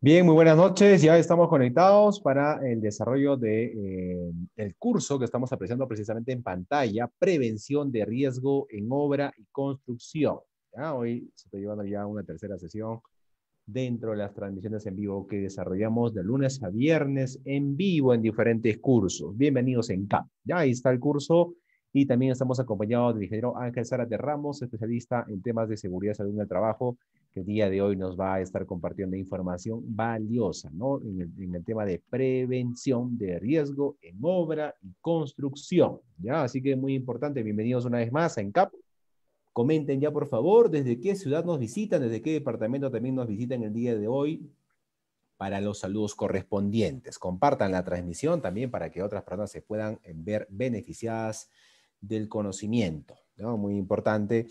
Bien, muy buenas noches. Ya estamos conectados para el desarrollo de el curso que estamos apreciando precisamente en pantalla, Prevención de Riesgo en Obra y Construcción. Ya, hoy se está llevando ya una tercera sesión dentro de las transmisiones en vivo que desarrollamos de lunes a viernes en vivo en diferentes cursos. Bienvenidos en CAP. Ya ahí está el curso y también estamos acompañados del ingeniero Ángel Zárate Ramos, especialista en temas de seguridad y salud en el trabajo, que el día de hoy nos va a estar compartiendo información valiosa, ¿no? En el tema de prevención de riesgo en obra y construcción, ¿ya? Así que muy importante, bienvenidos una vez más en CAP. Comenten ya, por favor, desde qué ciudad nos visitan, desde qué departamento también nos visitan el día de hoy para los saludos correspondientes. Compartan la transmisión también para que otras personas se puedan ver beneficiadas del conocimiento, ¿no? Muy importante.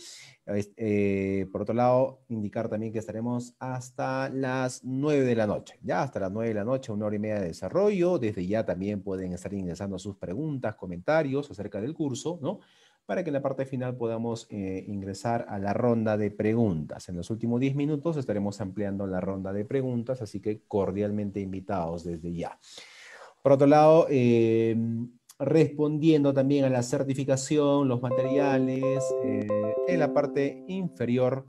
Por otro lado, indicar también que estaremos hasta las 9 de la noche, ya hasta las 9 de la noche, 1 hora y media de desarrollo. Desde ya también pueden estar ingresando sus preguntas, comentarios acerca del curso, ¿no? Para que en la parte final podamos ingresar a la ronda de preguntas. En los últimos 10 minutos estaremos ampliando la ronda de preguntas, así que cordialmente invitados desde ya. Por otro lado, respondiendo también a la certificación, los materiales, en la parte inferior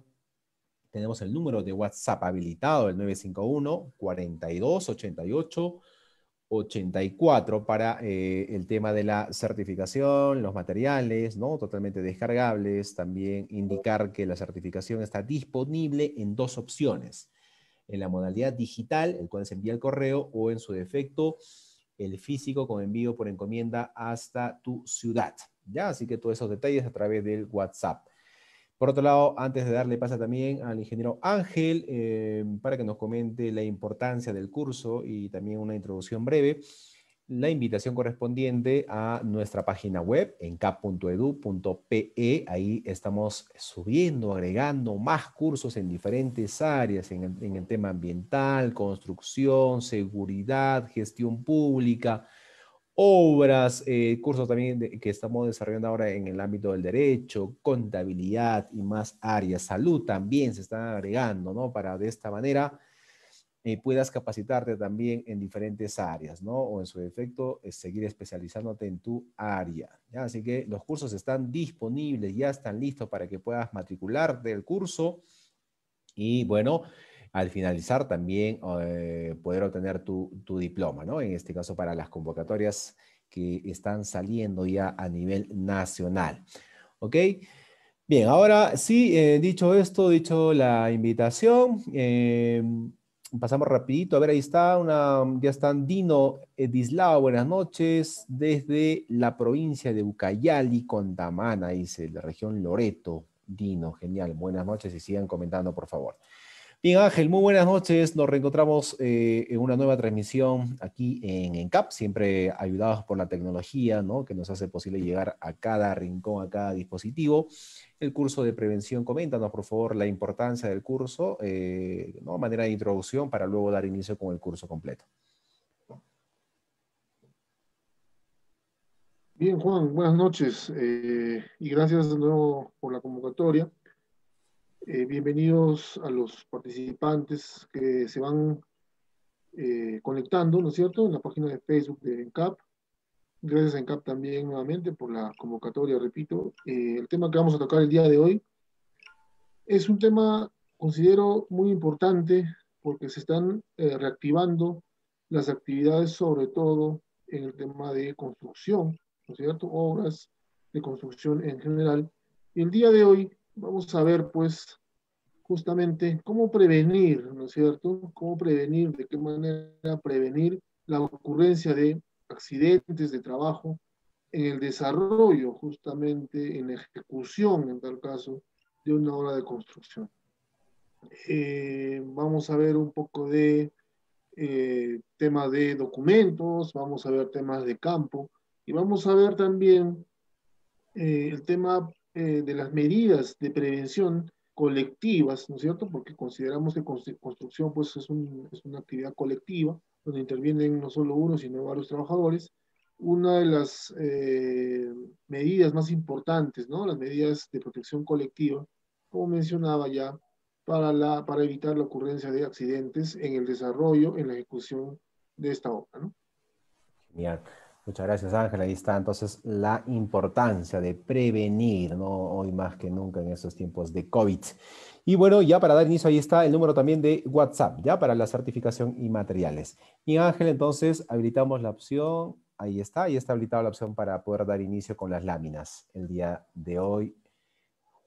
tenemos el número de WhatsApp habilitado, el 951-4288-84 para el tema de la certificación, los materiales, ¿no? Totalmente descargables. También indicar que la certificación está disponible en dos opciones: en la modalidad digital, el cual se envía el correo, o en su defecto, el físico con envío por encomienda hasta tu ciudad. ¿Ya? Así que todos esos detalles a través del WhatsApp. Por otro lado, antes de darle paso también al ingeniero Ángel, para que nos comente la importancia del curso y también una introducción breve, la invitación correspondiente a nuestra página web en cap.edu.pe. Ahí estamos subiendo, agregando más cursos en diferentes áreas, en el tema ambiental, construcción, seguridad, gestión pública, obras, cursos también que estamos desarrollando ahora en el ámbito del derecho, contabilidad y más áreas. Salud también se está agregando, ¿no? Para de esta manera puedas capacitarte también en diferentes áreas, ¿no? O en su defecto, seguir especializándote en tu área, ¿ya? Así que los cursos están disponibles, ya están listos para que puedas matricularte el curso y, bueno, al finalizar también poder obtener tu diploma, ¿no? En este caso para las convocatorias que están saliendo ya a nivel nacional. ¿Ok? Bien, ahora sí, dicho esto, dicho la invitación, pasamos rapidito. A ver, ahí está, ya están Dino Edislao, buenas noches, desde la provincia de Ucayali, Condamana, dice, la región Loreto. Dino, genial, buenas noches y sigan comentando, por favor. Bien, Ángel, muy buenas noches. Nos reencontramos en una nueva transmisión aquí en ENCAP, siempre ayudados por la tecnología, ¿no? Que nos hace posible llegar a cada rincón, a cada dispositivo. El curso de prevención, coméntanos, por favor, la importancia del curso, ¿no? Manera de introducción para luego dar inicio con el curso completo. Bien, Juan, buenas noches y gracias de nuevo por la convocatoria. Bienvenidos a los participantes que se van conectando, ¿no es cierto?, en la página de Facebook de ENCAP. Gracias a ENCAP también nuevamente por la convocatoria, repito. El tema que vamos a tocar el día de hoy es un tema, considero, muy importante porque se están reactivando las actividades, sobre todo en el tema de construcción, ¿no es cierto? Obras de construcción en general. Y el día de hoy vamos a ver, pues, justamente cómo prevenir, ¿no es cierto? Cómo prevenir, de qué manera prevenir la ocurrencia de accidentes de trabajo en el desarrollo, justamente en la ejecución, en tal caso, de una obra de construcción. Vamos a ver un poco de temas de documentos, vamos a ver temas de campo y vamos a ver también el tema de las medidas de prevención colectivas, ¿no es cierto? Porque consideramos que construcción pues, es una actividad colectiva donde intervienen no solo uno, sino varios trabajadores. Una de las medidas más importantes, ¿no? Las medidas de protección colectiva, como mencionaba ya, para evitar la ocurrencia de accidentes en el desarrollo, en la ejecución de esta obra, ¿no? Genial. Muchas gracias, Ángela. Ahí está entonces la importancia de prevenir, ¿no? Hoy más que nunca en estos tiempos de COVID. Y bueno, ya para dar inicio, ahí está el número también de WhatsApp, ya para la certificación y materiales. Y Ángel, entonces habilitamos la opción, ahí está habilitada la opción para poder dar inicio con las láminas el día de hoy,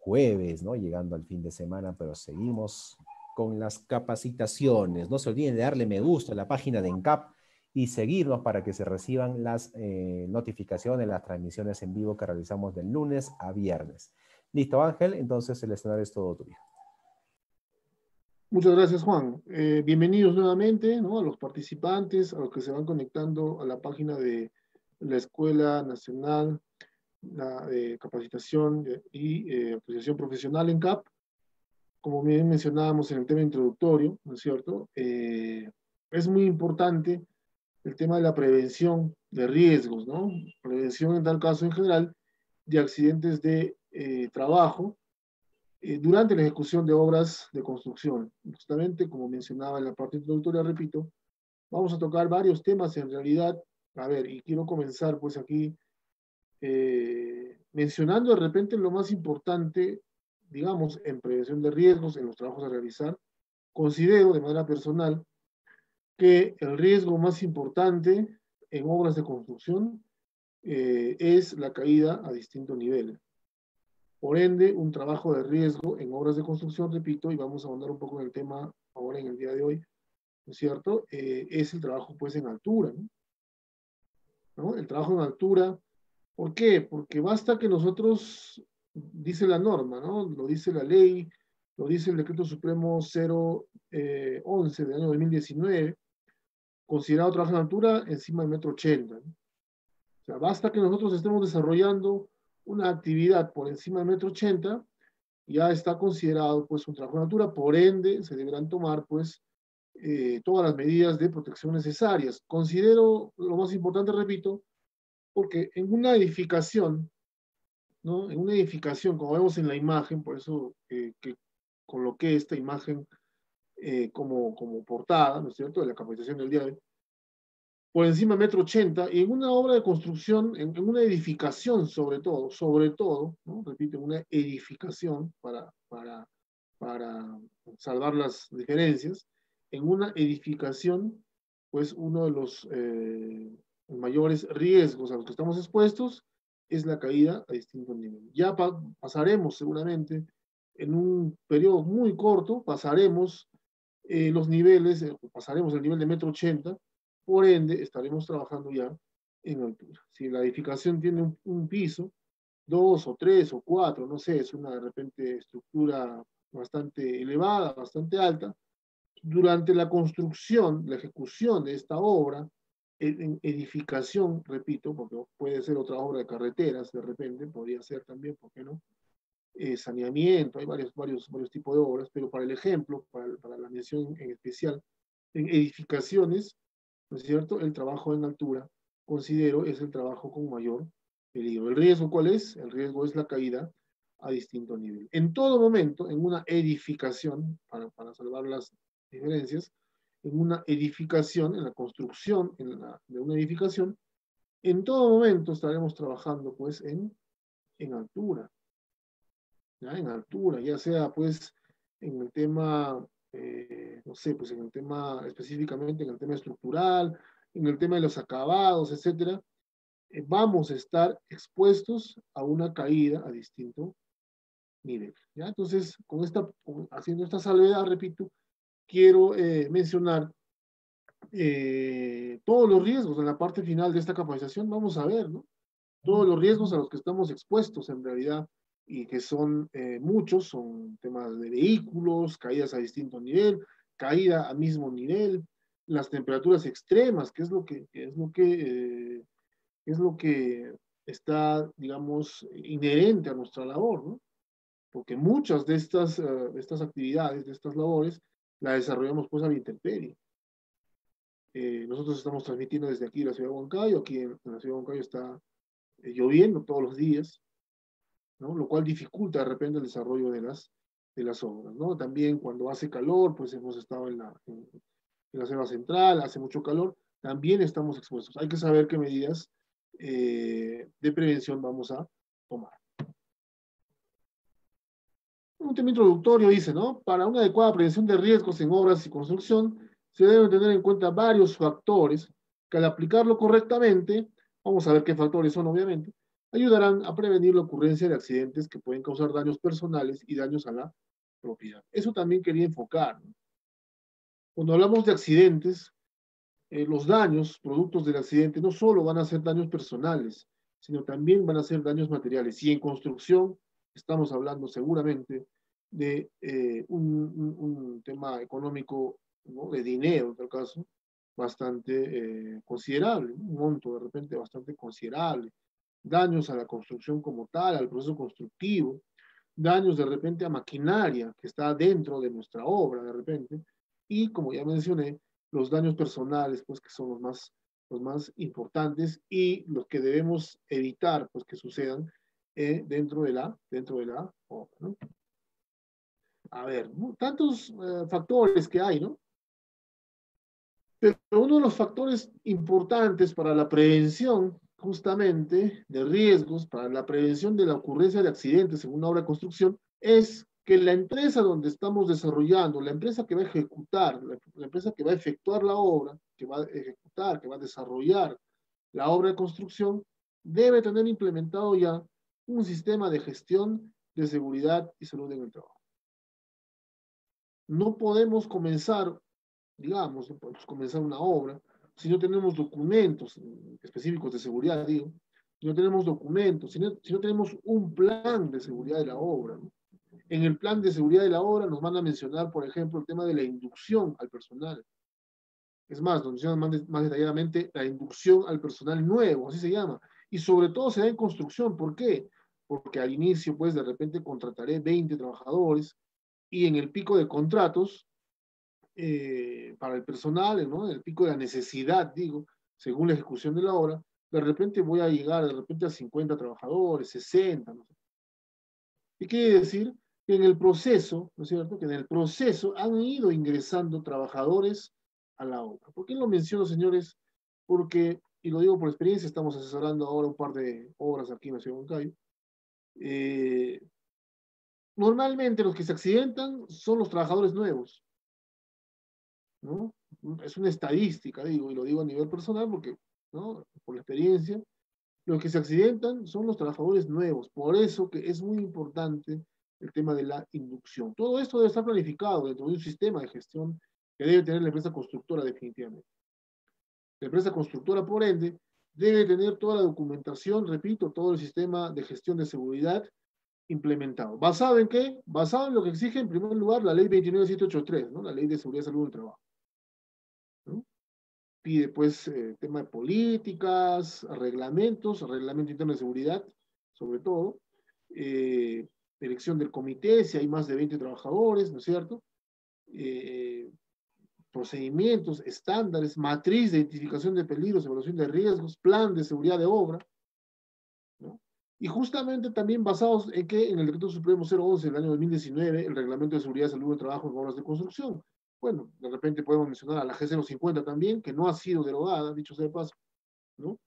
jueves, ¿no? Llegando al fin de semana, pero seguimos con las capacitaciones. No se olviden de darle me gusta a la página de ENCAP y seguirnos para que se reciban las notificaciones, las transmisiones en vivo que realizamos de lunes a viernes. Listo, Ángel, entonces el escenario es todo tuyo. Muchas gracias, Juan. Bienvenidos nuevamente, ¿no? A los participantes, a los que se van conectando a la página de la Escuela Nacional de Capacitación y Actualización Profesional en CAP. Como bien mencionábamos en el tema introductorio, ¿no es cierto? Es muy importante el tema de la prevención de riesgos, ¿no? Prevención en tal caso en general de accidentes de trabajo durante la ejecución de obras de construcción. Justamente, como mencionaba en la parte introductoria, repito, vamos a tocar varios temas en realidad. A ver, y quiero comenzar pues aquí mencionando de repente lo más importante, digamos, en prevención de riesgos en los trabajos a realizar. Considero de manera personal que el riesgo más importante en obras de construcción es la caída a distintos niveles. Por ende, un trabajo de riesgo en obras de construcción, repito, y vamos a ahondar un poco en el tema ahora en el día de hoy, ¿no es cierto? Es el trabajo pues en altura, ¿no? ¿No? El trabajo en altura, ¿por qué? Porque basta que nosotros, dice la norma, ¿no? Lo dice la ley, lo dice el Decreto Supremo 011 del año 2019, considerado trabajo en altura encima del 1,80 m, ¿no? O sea, basta que nosotros estemos desarrollando una actividad por encima del 1,80 m, ya está considerado pues un trabajo en altura, por ende se deberán tomar pues todas las medidas de protección necesarias. Considero lo más importante, repito, porque en una edificación, ¿no? En una edificación, como vemos en la imagen, por eso que coloqué esta imagen como portada, ¿no es cierto?, de la capacitación del día de hoy, por encima de 1,80 m, y en una obra de construcción, en una edificación sobre todo, ¿no? Repito, en una edificación para salvar las diferencias, en una edificación, pues uno de los mayores riesgos a los que estamos expuestos es la caída a distintos niveles. Ya pasaremos seguramente, en un periodo muy corto, pasaremos los niveles, pasaremos el nivel de 1,80 m, por ende estaremos trabajando ya en altura. Si la edificación tiene un piso, dos o tres o cuatro, no sé, es una de repente estructura bastante elevada, bastante alta, durante la construcción, la ejecución de esta obra, en edificación, repito, porque puede ser otra obra de carreteras, de repente, podría ser también, ¿por qué no? Saneamiento, hay varios tipos de obras, pero para el ejemplo, para la mención en especial, en edificaciones, ¿no es cierto? El trabajo en altura, considero, es el trabajo con mayor peligro. ¿El riesgo cuál es? El riesgo es la caída a distinto nivel. En todo momento, en una edificación, para salvar las diferencias, en una edificación, en la construcción de una edificación, en todo momento estaremos trabajando pues en altura, ¿ya? En altura, ya sea pues en el tema, no sé, pues en el tema específicamente, en el tema estructural, en el tema de los acabados, etcétera, vamos a estar expuestos a una caída a distinto nivel, ¿ya? Entonces, haciendo esta salvedad, repito, quiero mencionar todos los riesgos en la parte final de esta capacitación. Vamos a ver, ¿no? Todos los riesgos a los que estamos expuestos en realidad, y que son muchos, son temas de vehículos, caídas a distinto nivel, caída a mismo nivel, las temperaturas extremas, que es lo que está, digamos, inherente a nuestra labor, ¿no? Porque muchas de estas actividades, de estas labores, las desarrollamos pues a la intemperie. Nosotros estamos transmitiendo desde aquí la ciudad de Huancayo. Aquí en la ciudad de Huancayo está lloviendo todos los días, ¿no? Lo cual dificulta de repente el desarrollo de las obras, ¿no? También cuando hace calor, pues hemos estado en la selva central, hace mucho calor, también estamos expuestos. Hay que saber qué medidas de prevención vamos a tomar. Un tema introductorio dice, ¿no? Para una adecuada prevención de riesgos en obras y construcción, se deben tener en cuenta varios factores que al aplicarlo correctamente, vamos a ver qué factores son obviamente, ayudarán a prevenir la ocurrencia de accidentes que pueden causar daños personales y daños a la propiedad. Eso también quería enfocar, ¿no? Cuando hablamos de accidentes, los daños productos del accidente no solo van a ser daños personales, sino también van a ser daños materiales. Y en construcción estamos hablando seguramente de un tema económico, ¿no? De dinero, en tal caso, bastante considerable, un monto de repente bastante considerable. Daños a la construcción como tal, al proceso constructivo, daños de repente a maquinaria que está dentro de nuestra obra de repente, y como ya mencioné, los daños personales, pues que son los más importantes y los que debemos evitar, pues que sucedan dentro de la obra, ¿no? A ver, tantos factores que hay, ¿no? Pero uno de los factores importantes para la prevención, justamente, de riesgos, para la prevención de la ocurrencia de accidentes en una obra de construcción, es que la empresa donde estamos desarrollando, la empresa que va a ejecutar, la empresa que va a efectuar la obra, que va a ejecutar, que va a desarrollar la obra de construcción, debe tener implementado ya un sistema de gestión de seguridad y salud en el trabajo. No podemos comenzar, digamos, no podemos comenzar una obra si no tenemos documentos específicos de seguridad, digo, si no tenemos documentos, si no tenemos un plan de seguridad de la obra, ¿no? En el plan de seguridad de la obra nos van a mencionar, por ejemplo, el tema de la inducción al personal. Es más, nos mencionan más detalladamente la inducción al personal nuevo, así se llama. Y sobre todo se da en construcción. ¿Por qué? Porque al inicio, pues, de repente contrataré 20 trabajadores y en el pico de contratos, para el personal, ¿no? En el pico de la necesidad, digo, según la ejecución de la obra, de repente voy a llegar de repente a 50 trabajadores, 60, ¿no? ¿Qué quiere decir? Que en el proceso, ¿no es cierto? Que en el proceso han ido ingresando trabajadores a la obra. ¿Por qué lo menciono, señores? Porque, y lo digo por experiencia, estamos asesorando ahora un par de obras aquí en la ciudad de Huancayo. Eh, Normalmente los que se accidentan son los trabajadores nuevos, ¿no? Es una estadística, digo, y lo digo a nivel personal porque, ¿no? Por la experiencia, los que se accidentan son los trabajadores nuevos. Por eso que es muy importante el tema de la inducción. Todo esto debe estar planificado dentro de un sistema de gestión que debe tener la empresa constructora definitivamente. La empresa constructora, por ende, debe tener toda la documentación, repito, todo el sistema de gestión de seguridad implementado. ¿Basado en qué? Basado en lo que exige, en primer lugar, la ley 29783, ¿no? La ley de seguridad y salud del trabajo, ¿no? Pide, pues, tema de políticas, reglamentos, reglamento interno de seguridad, sobre todo, eh, elección del comité, si hay más de 20 trabajadores, ¿no es cierto? Eh, Procedimientos, estándares, matriz de identificación de peligros, evaluación de riesgos, plan de seguridad de obra, ¿no? Y justamente también basados en que en el Decreto Supremo 011 del año 2019, el Reglamento de Seguridad y Salud del Trabajo en obras de construcción. Bueno, de repente podemos mencionar a la G050 también, que no ha sido derogada, dicho sea de paso, ¿no?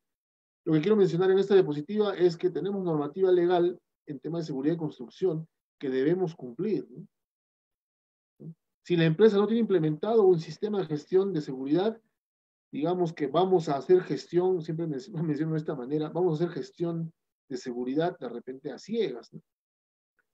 Lo que quiero mencionar en esta diapositiva es que tenemos normativa legal en tema de seguridad y construcción que debemos cumplir, ¿no? Si la empresa no tiene implementado un sistema de gestión de seguridad, digamos que vamos a hacer gestión, siempre menciono de esta manera, vamos a hacer gestión de seguridad de repente a ciegas, ¿no?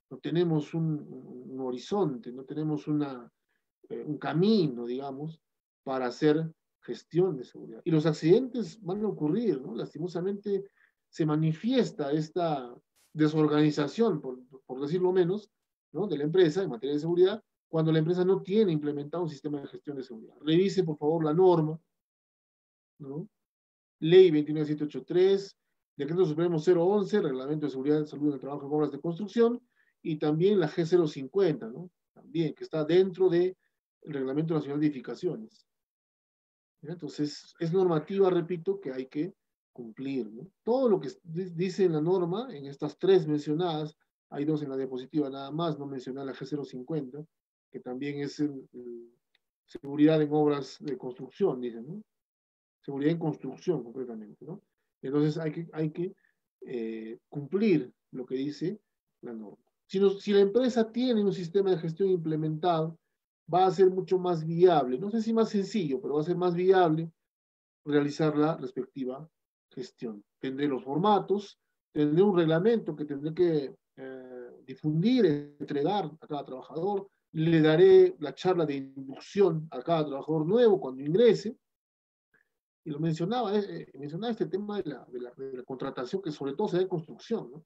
No tenemos un horizonte, no tenemos un camino, digamos, para hacer gestión de seguridad. Y los accidentes van a ocurrir, ¿no? Lastimosamente se manifiesta esta desorganización, por decirlo menos, ¿no? De la empresa en materia de seguridad, cuando la empresa no tiene implementado un sistema de gestión de seguridad. Revise, por favor, la norma, ¿no? Ley 29783, Decreto Supremo 011, Reglamento de Seguridad y Salud en el Trabajo en Obras de Construcción, y también la G050, ¿no? También, que está dentro del Reglamento Nacional de Edificaciones. Entonces, es normativa, repito, que hay que cumplir, ¿no? Todo lo que dice en la norma, en estas tres mencionadas, hay dos en la diapositiva nada más, no mencioné la G050, que también es seguridad en obras de construcción, dicen, ¿no? Seguridad en construcción, concretamente, ¿no? Entonces hay que cumplir lo que dice la norma. Si la empresa tiene un sistema de gestión implementado, va a ser mucho más viable, no sé si más sencillo, pero va a ser más viable realizar la respectiva gestión. Tendré los formatos, tendré un reglamento que tendré que difundir, entregar a cada trabajador, le daré la charla de inducción a cada trabajador nuevo cuando ingrese, y lo mencionaba este tema de la contratación, que sobre todo se da en construcción, ¿no?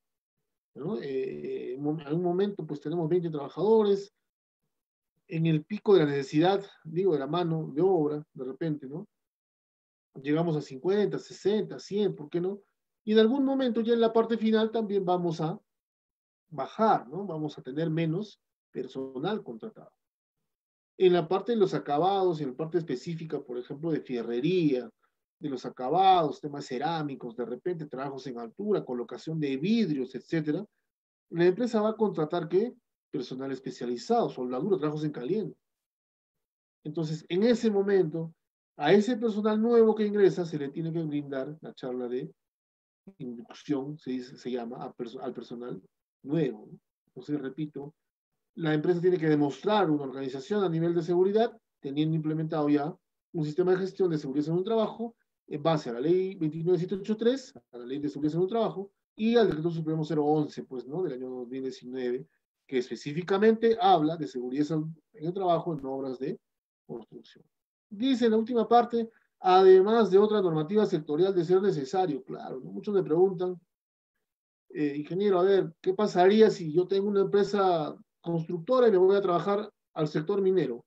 ¿No? En un momento pues tenemos 20 trabajadores, en el pico de la necesidad, digo, de la mano de obra, de repente, ¿no? Llegamos a 50, 60, 100, ¿por qué no? Y en algún momento ya en la parte final también vamos a bajar, ¿no? Vamos a tener menos personal contratado. En la parte de los acabados, en la parte específica, por ejemplo, de fierrería, de los acabados, temas cerámicos, de repente trabajos en altura, colocación de vidrios, etcétera, la empresa va a contratar ¿qué? Personal especializado, soldadura, trabajos en caliente. Entonces, en ese momento, a ese personal nuevo que ingresa se le tiene que brindar la charla de inducción, se llama, al personal nuevo. Entonces, repito, la empresa tiene que demostrar una organización a nivel de seguridad, teniendo implementado ya un sistema de gestión de seguridad en un trabajo, en base a la ley 29783, a la ley de seguridad en un trabajo, y al decreto supremo 011, pues, ¿no? Del año 2019, que específicamente habla de seguridad en el trabajo en obras de construcción. Dice en la última parte, además de otra normativa sectorial de ser necesario, claro, ¿no? Muchos me preguntan, ingeniero, a ver, ¿qué pasaría si yo tengo una empresa constructora y me voy a trabajar al sector minero?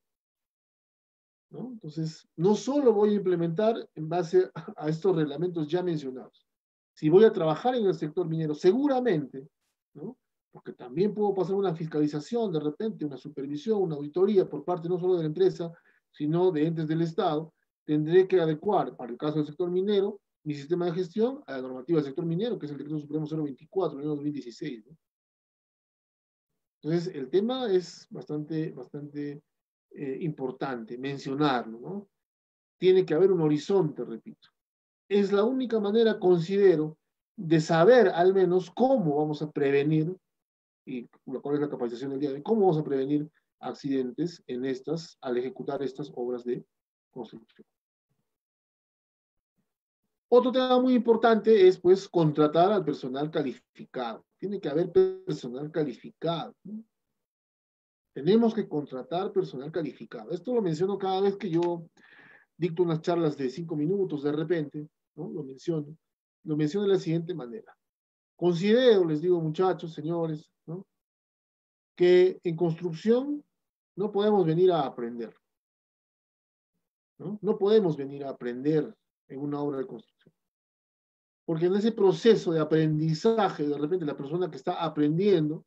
¿No? Entonces, no solo voy a implementar en base a estos reglamentos ya mencionados. Si voy a trabajar en el sector minero, seguramente, ¿no? Porque también puedo pasar una fiscalización, de repente, una supervisión, una auditoría por parte no solo de la empresa, sino de entes del Estado, tendré que adecuar, para el caso del sector minero, mi sistema de gestión a la normativa del sector minero, que es el decreto supremo 024 del año 2016, ¿no? Entonces, el tema es bastante importante mencionarlo, ¿no? Tiene que haber un horizonte, repito. Es la única manera, considero, de saber al menos cómo vamos a prevenir, y cuál es la capacitación del día de hoy, cómo vamos a prevenir accidentes al ejecutar estas obras de construcción. Otro tema muy importante es, pues, contratar al personal calificado. Tiene que haber personal calificado, ¿no? Tenemos que contratar personal calificado. Esto lo menciono cada vez que yo dicto unas charlas de 5 minutos de repente, ¿no? Lo menciono. Lo menciono de la siguiente manera. Considero, les digo, muchachos, señores, ¿no? Que en construcción no podemos venir a aprender, ¿no? No podemos venir a aprender en una obra de construcción. Porque en ese proceso de aprendizaje, de repente la persona que está aprendiendo,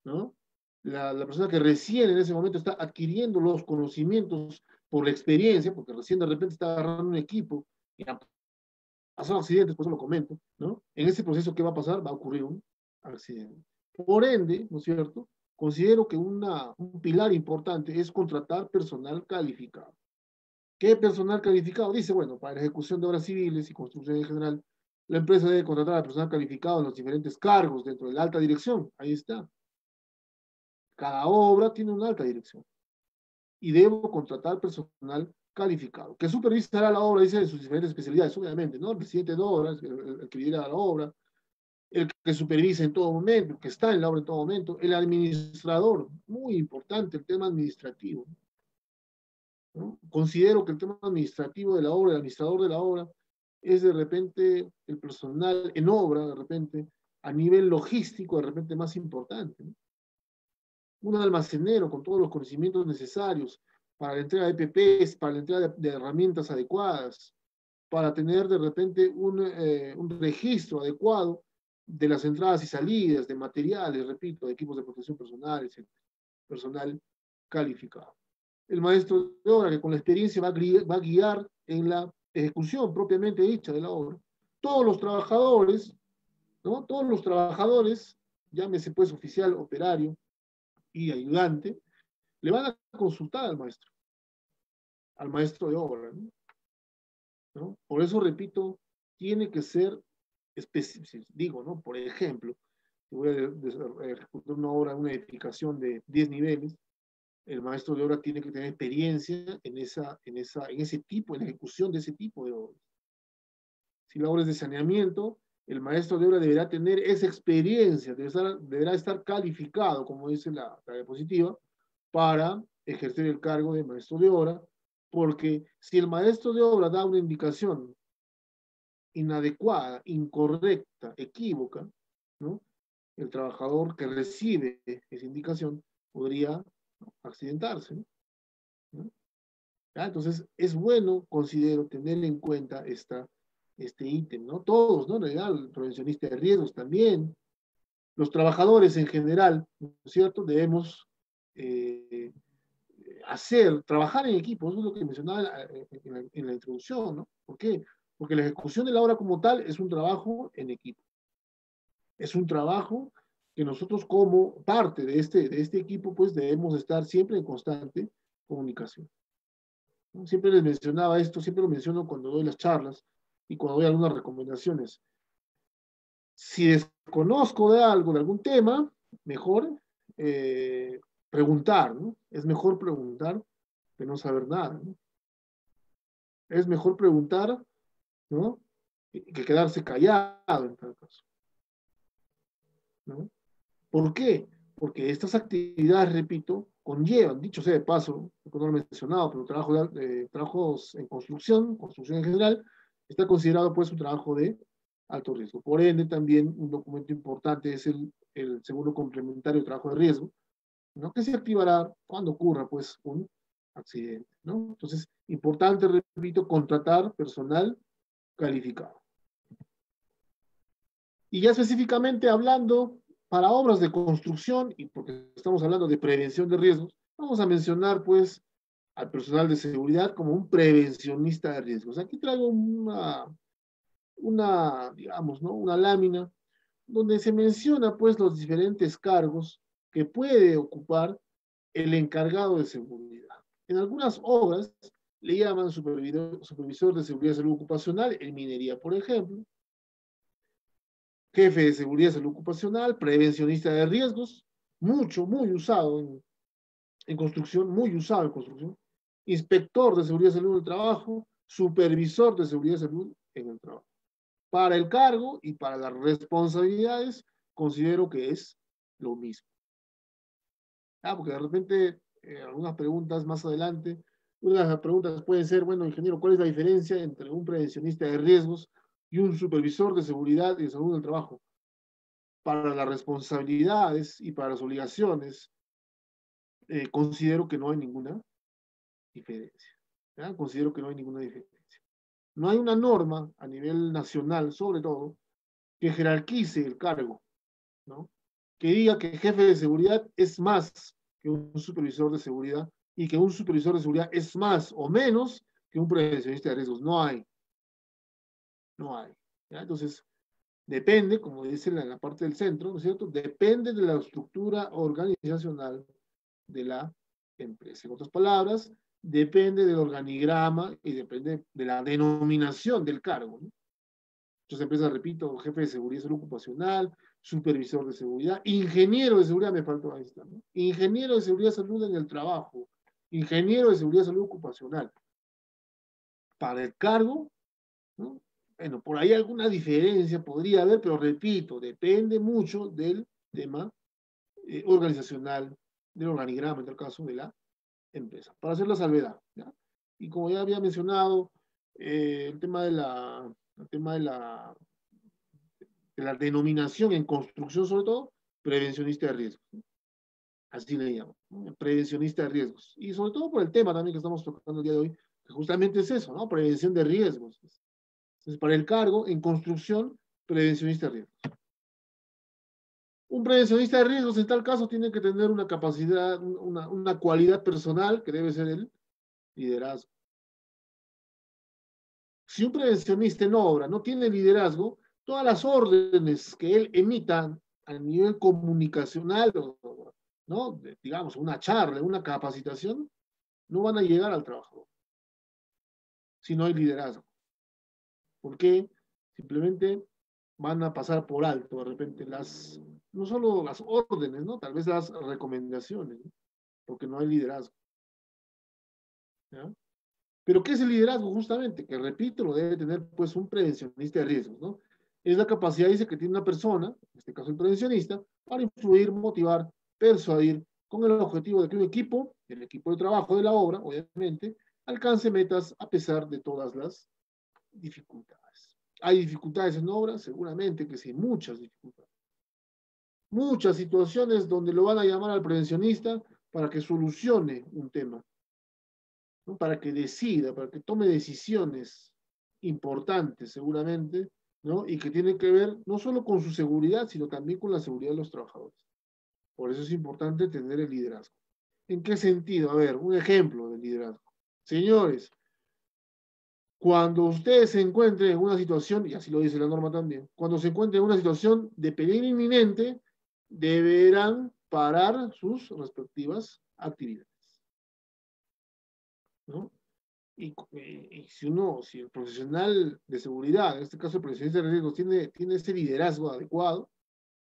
¿no? La persona que recién en ese momento está adquiriendo los conocimientos por la experiencia, porque recién de repente está agarrando un equipo y han pasado accidentes, por eso lo comento, ¿no? En ese proceso, ¿qué va a pasar? Va a ocurrir un accidente. Por ende, ¿no es cierto? Considero que un pilar importante es contratar personal calificado. ¿Qué personal calificado? Dice, bueno, para la ejecución de obras civiles y construcción en general, la empresa debe contratar a personal calificado en los diferentes cargos dentro de la alta dirección. Ahí está. Cada obra tiene una alta dirección. Y debo contratar personal calificado, que supervisará la obra, dice, de sus diferentes especialidades, obviamente, ¿no? El presidente de obras, el que lidera la obra, el que supervisa en todo momento, el que está en la obra en todo momento, el administrador, muy importante el tema administrativo, ¿no? Considero que el tema administrativo de la obra, el administrador de la obra, es de repente el personal en obra, de repente, a nivel logístico, de repente más importante, ¿no? Un almacenero con todos los conocimientos necesarios para la entrega de EPPs, para la entrega de herramientas adecuadas, para tener de repente un registro adecuado de las entradas y salidas, de materiales, repito, de equipos de protección personal, etc. Personal calificado. El maestro de obra que con la experiencia va a guiar en la ejecución propiamente dicha de la obra. Todos los trabajadores, ¿no? Todos los trabajadores llámese pues oficial, operario y ayudante, le van a consultar al maestro de obra, ¿no? ¿No? Por eso, repito, tiene que ser específico. Digo, ¿no? Por ejemplo, si voy a ejecutar una obra, una edificación de 10 niveles, el maestro de obra tiene que tener experiencia en ese tipo, en la ejecución de ese tipo de obras. Si la obra es de saneamiento, el maestro de obra deberá tener esa experiencia, deberá estar calificado, como dice la diapositiva, para ejercer el cargo de maestro de obra, porque si el maestro de obra da una indicación inadecuada, incorrecta, equívoca, ¿no? El trabajador que recibe esa indicación podría, ¿no?, accidentarse, ¿no? ¿Ya? Entonces, es bueno, considero, tener en cuenta este ítem, ¿no? Todos, ¿no? En realidad, el prevencionista de riesgos también, los trabajadores en general, ¿no es cierto? Debemos eh, trabajar en equipo, eso es lo que mencionaba en la introducción, ¿no? ¿Por qué? Porque la ejecución de la obra como tal es un trabajo en equipo. Es un trabajo que nosotros como parte de este equipo, pues debemos estar siempre en constante comunicación, ¿no? Siempre les mencionaba esto, siempre lo menciono cuando doy las charlas y cuando doy algunas recomendaciones. Si desconozco de algo, de algún tema, mejor preguntar, ¿no? Es mejor preguntar que no saber nada, ¿no? Es mejor preguntar, ¿no?, que quedarse callado en tal caso, ¿no? ¿Por qué? Porque estas actividades, repito, conllevan, dicho sea de paso, no lo he mencionado, pero trabajos en construcción en general, está considerado pues un trabajo de alto riesgo. Por ende, también un documento importante es el seguro complementario de trabajo de riesgo, ¿no?, que se activará cuando ocurra pues un accidente, ¿no? Entonces, importante, repito, contratar personal calificado. Y ya específicamente hablando, para obras de construcción, y porque estamos hablando de prevención de riesgos, vamos a mencionar pues al personal de seguridad como un prevencionista de riesgos. Aquí traigo digamos, ¿no?, una lámina donde se menciona pues los diferentes cargos que puede ocupar el encargado de seguridad. En algunas obras le llaman supervisor de seguridad y salud ocupacional, en minería, por ejemplo, jefe de seguridad y salud ocupacional, prevencionista de riesgos, muy usado en construcción, muy usado en construcción, inspector de seguridad y salud en el trabajo, supervisor de seguridad y salud en el trabajo. Para el cargo y para las responsabilidades, considero que es lo mismo. Porque de repente, algunas preguntas más adelante, una de las preguntas pueden ser, bueno, ingeniero, ¿cuál es la diferencia entre un prevencionista de riesgos y un supervisor de seguridad y salud en el trabajo? Para las responsabilidades y para las obligaciones, considero que no hay ninguna diferencia. ¿Ya? Considero que no hay ninguna diferencia. No hay una norma a nivel nacional, sobre todo, que jerarquice el cargo, ¿no?, que diga que el jefe de seguridad es más que un supervisor de seguridad y que un supervisor de seguridad es más o menos que un prevencionista de riesgos. No hay. No hay. ¿Ya? Entonces, depende, como dice en la parte del centro, ¿no es cierto? Depende de la estructura organizacional de la empresa. En otras palabras, depende del organigrama y depende de la denominación del cargo, ¿no? Muchas empresas, repito, jefe de seguridad y salud ocupacional, supervisor de seguridad, ingeniero de seguridad, me faltó ahí está, ¿no? Ingeniero de seguridad y salud en el trabajo, ingeniero de seguridad y salud ocupacional. Para el cargo, ¿no? Bueno, por ahí alguna diferencia podría haber, pero repito, depende mucho del tema organizacional, del organigrama, en el caso de la empresa, para hacer la salvedad, ¿ya? Y como ya había mencionado, el tema de la denominación en construcción, sobre todo, prevencionista de riesgos, ¿no? Así le llamo, ¿no? Prevencionista de riesgos. Y sobre todo por el tema también que estamos tocando el día de hoy, que justamente es eso, ¿no? Prevención de riesgos. Entonces, para el cargo en construcción, prevencionista de riesgos. Un prevencionista de riesgos, en tal caso, tiene que tener una capacidad, una cualidad personal que debe ser el liderazgo. Si un prevencionista en obra no tiene liderazgo, todas las órdenes que él emita a nivel comunicacional, ¿no? Digamos, una charla, una capacitación, no van a llegar al trabajador si no hay liderazgo. ¿Por qué? Simplemente van a pasar por alto de repente no solo las órdenes, ¿no? Tal vez las recomendaciones, ¿no? Porque no hay liderazgo. ¿Ya? Pero ¿qué es el liderazgo justamente? Que repito, lo debe tener pues un prevencionista de riesgos, ¿no? Es la capacidad, dice, que tiene una persona, en este caso el prevencionista, para influir, motivar, persuadir, con el objetivo de que un equipo, el equipo de trabajo de la obra, obviamente, alcance metas a pesar de todas las dificultades. ¿Hay dificultades en obra? Seguramente que sí, muchas dificultades. Muchas situaciones donde lo van a llamar al prevencionista para que solucione un tema, ¿no? Para que decida, para que tome decisiones importantes seguramente, ¿no? Y que tienen que ver no solo con su seguridad, sino también con la seguridad de los trabajadores. Por eso es importante tener el liderazgo. ¿En qué sentido? A ver, un ejemplo de liderazgo. Señores, cuando ustedes se encuentren en una situación, y así lo dice la norma también, cuando se encuentren en una situación de peligro inminente, deberán parar sus respectivas actividades, ¿no? Y si el profesional de seguridad, en este caso el profesional de riesgos, tiene ese liderazgo adecuado,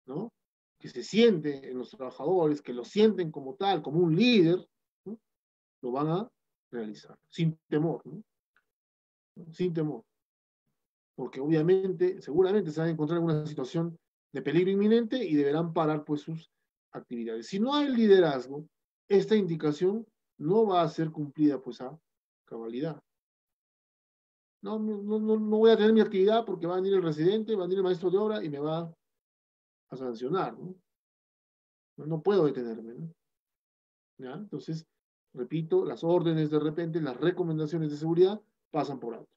¿no? Que se siente en los trabajadores, que lo sienten como tal, como un líder, ¿no? Lo van a realizar, sin temor, ¿no? Sin temor. Porque obviamente, seguramente se van a encontrar en una situación de peligro inminente y deberán parar pues sus actividades. Si no hay liderazgo, esta indicación no va a ser cumplida pues a cabalidad. No voy a tener mi actividad porque va a venir el residente, va a venir el maestro de obra y me va a sancionar, ¿no? No puedo detenerme, ¿no? ¿Ya? Entonces, repito, las órdenes de repente, las recomendaciones de seguridad pasan por alto.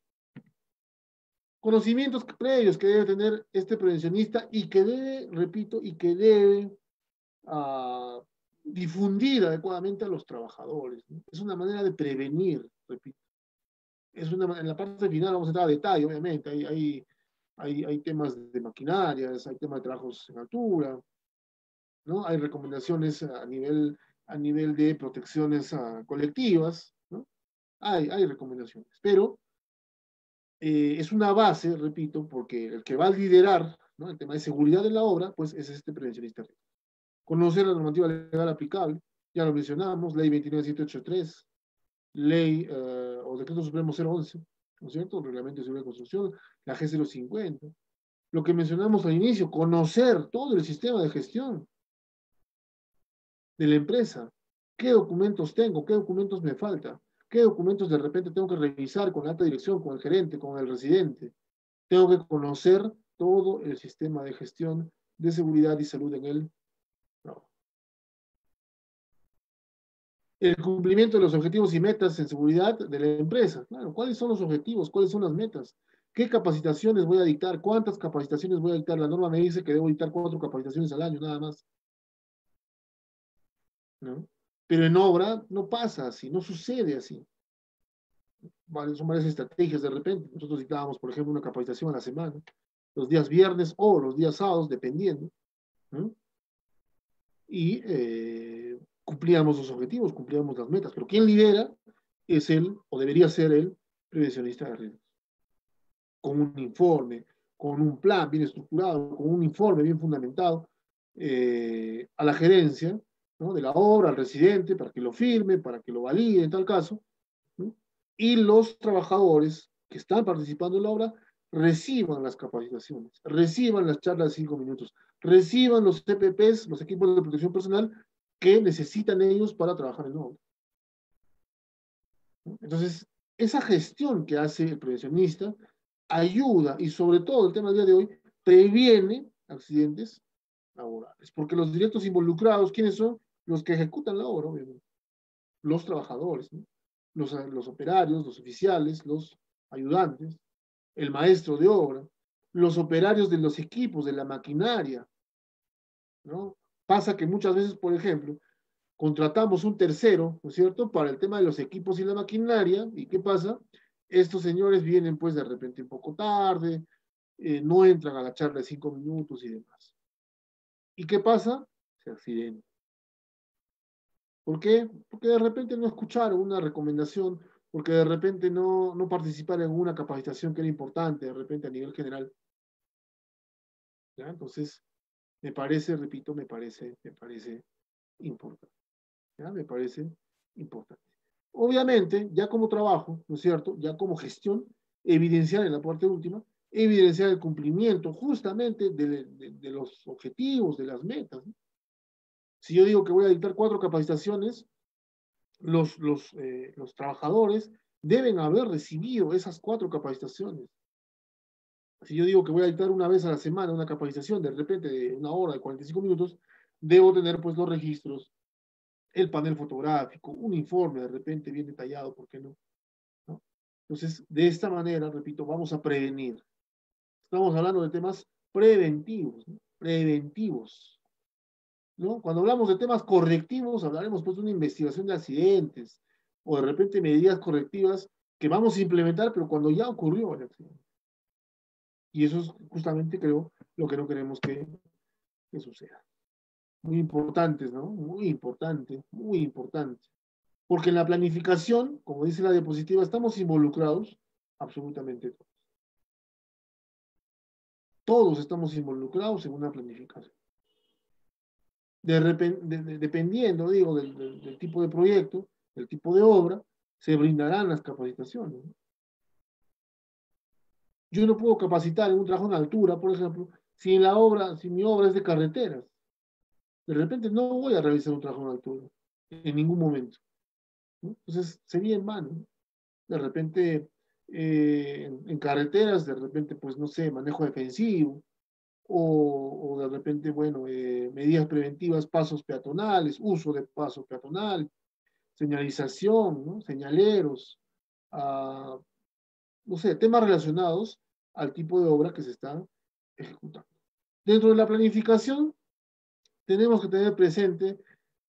Conocimientos previos que debe tener este prevencionista y que debe, repito, y que debe difundir adecuadamente a los trabajadores, ¿no? Es una manera de prevenir, repito. En la parte final vamos a entrar a detalle, obviamente. Hay temas de maquinarias, hay temas de trabajos en altura, ¿no? Hay recomendaciones a nivel de protecciones colectivas, ¿no? Hay recomendaciones, pero es una base, repito, porque el que va a liderar, ¿no? El tema de seguridad en la obra, pues es este prevencionista. Conocer la normativa legal aplicable, ya lo mencionamos, ley 29783, ley o decreto supremo 011, ¿no es cierto? El reglamento de seguridad de construcción, la G050. Lo que mencionamos al inicio, conocer todo el sistema de gestión de la empresa. ¿Qué documentos tengo? ¿Qué documentos me falta? ¿Qué documentos de repente tengo que revisar con la alta dirección, con el gerente, con el residente? Tengo que conocer todo el sistema de gestión de seguridad y salud en él. No. El cumplimiento de los objetivos y metas en seguridad de la empresa. Claro, ¿cuáles son los objetivos? ¿Cuáles son las metas? ¿Qué capacitaciones voy a dictar? ¿Cuántas capacitaciones voy a dictar? La norma me dice que debo dictar 4 capacitaciones al año, nada más, ¿no? Pero en obra no pasa así, no sucede así. Son varias estrategias de repente. Nosotros dictábamos, por ejemplo, una capacitación a la semana, los días viernes o los días sábados, dependiendo, ¿no? Y cumplíamos los objetivos, cumplíamos las metas. Pero quien lidera es él, o debería ser el prevencionista de riesgos. Con un informe, con un plan bien estructurado, con un informe bien fundamentado, a la gerencia, ¿no? De la obra, al residente, para que lo firme, para que lo valide en tal caso, ¿no? Y los trabajadores que están participando en la obra reciban las capacitaciones, reciban las charlas de 5 minutos, reciban los CPPs, los equipos de protección personal, que necesitan ellos para trabajar en la obra. Entonces, esa gestión que hace el prevencionista ayuda, y sobre todo el tema del día de hoy, previene accidentes laborales, porque los directos involucrados, ¿quiénes son? Los que ejecutan la obra, obviamente. Los trabajadores, ¿no? Los operarios, los oficiales, los ayudantes, el maestro de obra, los operarios de los equipos, de la maquinaria, ¿no? Pasa que muchas veces, por ejemplo, contratamos un tercero, ¿no es cierto?, para el tema de los equipos y la maquinaria, ¿y qué pasa? Estos señores vienen pues de repente un poco tarde, no entran a la charla de 5 minutos y demás. ¿Y qué pasa? Se accidenta. ¿Por qué? Porque de repente no escucharon una recomendación, porque de repente no participaron en una capacitación que era importante, de repente a nivel general. ¿Ya? Entonces, me parece, repito, me parece importante. ¿Ya? Me parece importante. Obviamente, ya como trabajo, ¿no es cierto? Ya como gestión, evidenciar en la parte última, evidenciar el cumplimiento justamente de los objetivos, de las metas, ¿no? Si yo digo que voy a dictar 4 capacitaciones, los trabajadores deben haber recibido esas 4 capacitaciones. Si yo digo que voy a dictar una vez a la semana una capacitación, de repente de 1 hora, de 45 minutos, debo tener pues los registros, el panel fotográfico, un informe de repente bien detallado, ¿por qué no? ¿No? Entonces, de esta manera, repito, vamos a prevenir. Estamos hablando de temas preventivos, ¿no? Preventivos, ¿no? Cuando hablamos de temas correctivos, hablaremos pues de una investigación de accidentes o de repente medidas correctivas que vamos a implementar, pero cuando ya ocurrió el accidente. Y eso es justamente, creo, lo que no queremos que suceda. Muy importantes, ¿no? Muy importante, muy importante. Porque en la planificación, como dice la diapositiva, estamos involucrados absolutamente todos. Todos estamos involucrados en una planificación. Dependiendo, digo, del tipo de proyecto, del tipo de obra, se brindarán las capacitaciones, ¿no? Yo no puedo capacitar en un trabajo en altura, por ejemplo, si mi obra es de carreteras. De repente no voy a realizar un trabajo en altura en ningún momento, ¿no? Entonces sería en vano, ¿no? De repente en carreteras, de repente, pues no sé, manejo defensivo, o de repente, bueno, medidas preventivas, pasos peatonales, uso de paso peatonal, señalización, ¿no? Señaleros, ah, no sé, temas relacionados al tipo de obra que se está ejecutando. Dentro de la planificación, tenemos que tener presente,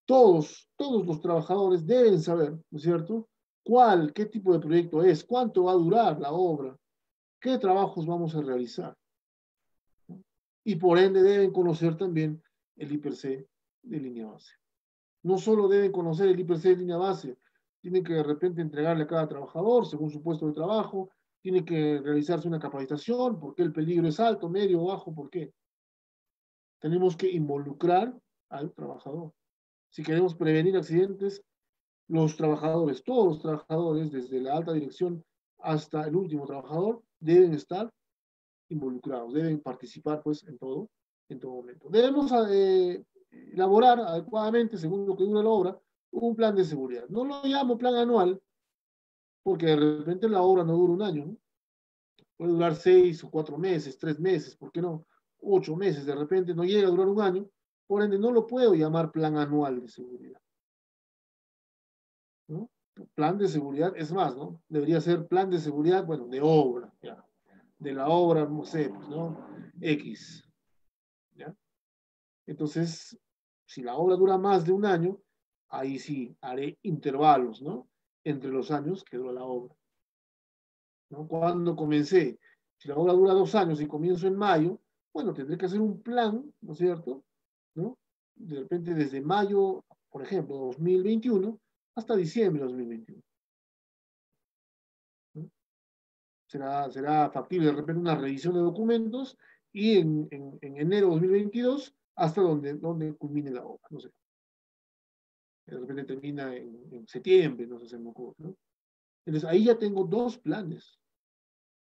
todos los trabajadores deben saber, ¿no es cierto?, qué tipo de proyecto es, cuánto va a durar la obra, qué trabajos vamos a realizar, ¿no? Y por ende deben conocer también el IPC de línea base. No solo deben conocer el IPC de línea base, tienen que de repente entregarle a cada trabajador según su puesto de trabajo, tiene que realizarse una capacitación, por qué el peligro es alto, medio, bajo, por qué. Tenemos que involucrar al trabajador. Si queremos prevenir accidentes, los trabajadores, todos los trabajadores, desde la alta dirección hasta el último trabajador, deben estar involucrados, deben participar pues en todo momento. Debemos elaborar adecuadamente, según lo que dura la obra, un plan de seguridad. No lo llamo plan anual, porque de repente la obra no dura un año, ¿no? Puede durar 6 o 4 meses, 3 meses, ¿por qué no? 8 meses, de repente no llega a durar un año, por ende no lo puedo llamar plan anual de seguridad, ¿no? Plan de seguridad, es más, ¿no? Debería ser plan de seguridad, bueno, de obra, ya. De la obra, no sé, pues, ¿no? X, ¿ya? Entonces, si la obra dura más de un año, ahí sí haré intervalos, ¿no? Entre los años que dura la obra, ¿no? Cuando comencé, si la obra dura 2 años y comienzo en mayo, bueno, tendré que hacer un plan, ¿no es cierto?, ¿no? De repente desde mayo, por ejemplo, 2021, hasta diciembre de 2021, ¿no? Será factible de repente una revisión de documentos y en enero de 2022 hasta donde culmine la obra, no sé. De repente termina en septiembre, no sé, se me ocurre, ¿no? Entonces ahí ya tengo 2 planes,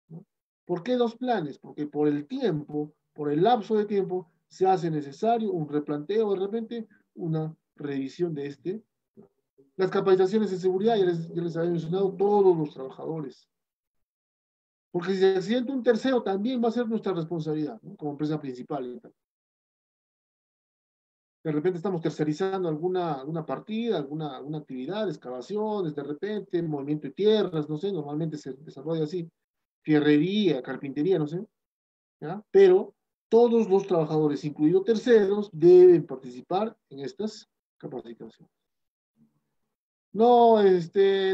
¿no? ¿Por qué 2 planes? Porque por el tiempo, por el lapso de tiempo, se hace necesario un replanteo, de repente una revisión de este. Las capacitaciones de seguridad, ya les había mencionado, todos los trabajadores. Porque si se accidenta un tercero, también va a ser nuestra responsabilidad, ¿no? Como empresa principal. De repente estamos tercerizando alguna partida, alguna actividad, excavaciones, de repente, movimiento de tierras, no sé, normalmente se desarrolla así, fierrería, carpintería, no sé, ¿ya? Pero todos los trabajadores, incluidos terceros, deben participar en estas capacitaciones. No,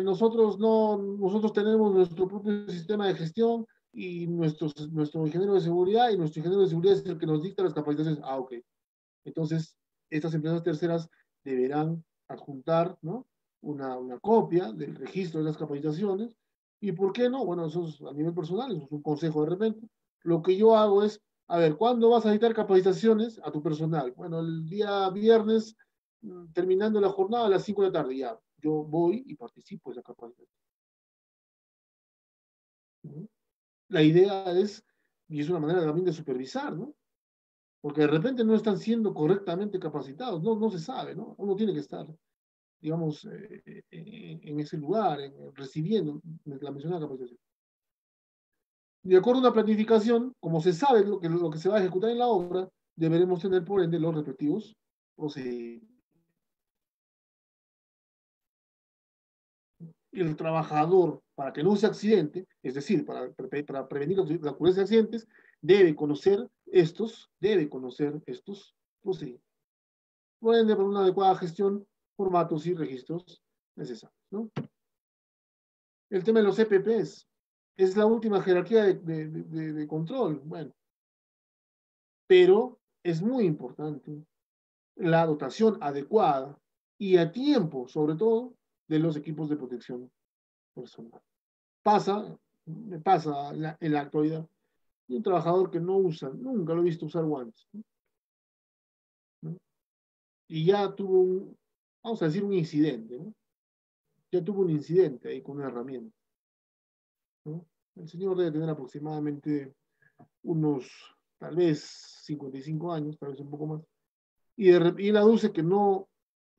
nosotros tenemos nuestro propio sistema de gestión y nuestro ingeniero de seguridad, y nuestro ingeniero de seguridad es el que nos dicta las capacitaciones. Ah, ok. Entonces, estas empresas terceras deberán adjuntar, ¿no? Una copia del registro de las capacitaciones. ¿Y por qué no? Bueno, eso es a nivel personal, eso es un consejo de repente. Lo que yo hago es, a ver, ¿cuándo vas a dictar capacitaciones a tu personal? Bueno, el día viernes, terminando la jornada a las 5 de la tarde, ya. Yo voy y participo de esa capacitación. ¿No? La idea es, y es una manera también de supervisar, ¿no? Porque de repente no están siendo correctamente capacitados, no se sabe, ¿no? Uno tiene que estar, digamos, en ese lugar, recibiendo la mencionada capacitación. De acuerdo a una planificación, como se sabe lo que se va a ejecutar en la obra, deberemos tener por ende los respectivos procedimientos. El trabajador, para que no se accidente, es decir, para prevenir la ocurrencia de accidentes, debe conocer estos procedimientos. Por ende, por una adecuada gestión, formatos y registros necesarios, ¿no? El tema de los EPPs es la última jerarquía de control, bueno, pero es muy importante la dotación adecuada y a tiempo, sobre todo, de los equipos de protección personal. Me pasa en la actualidad, un trabajador que no usa, nunca lo he visto usar guantes, ¿no? Y ya tuvo vamos a decir, un incidente, ¿no? Ya tuvo un incidente ahí con una herramienta, ¿no? El señor debe tener aproximadamente unos, tal vez, 55 años, tal vez un poco más, y él aduce que no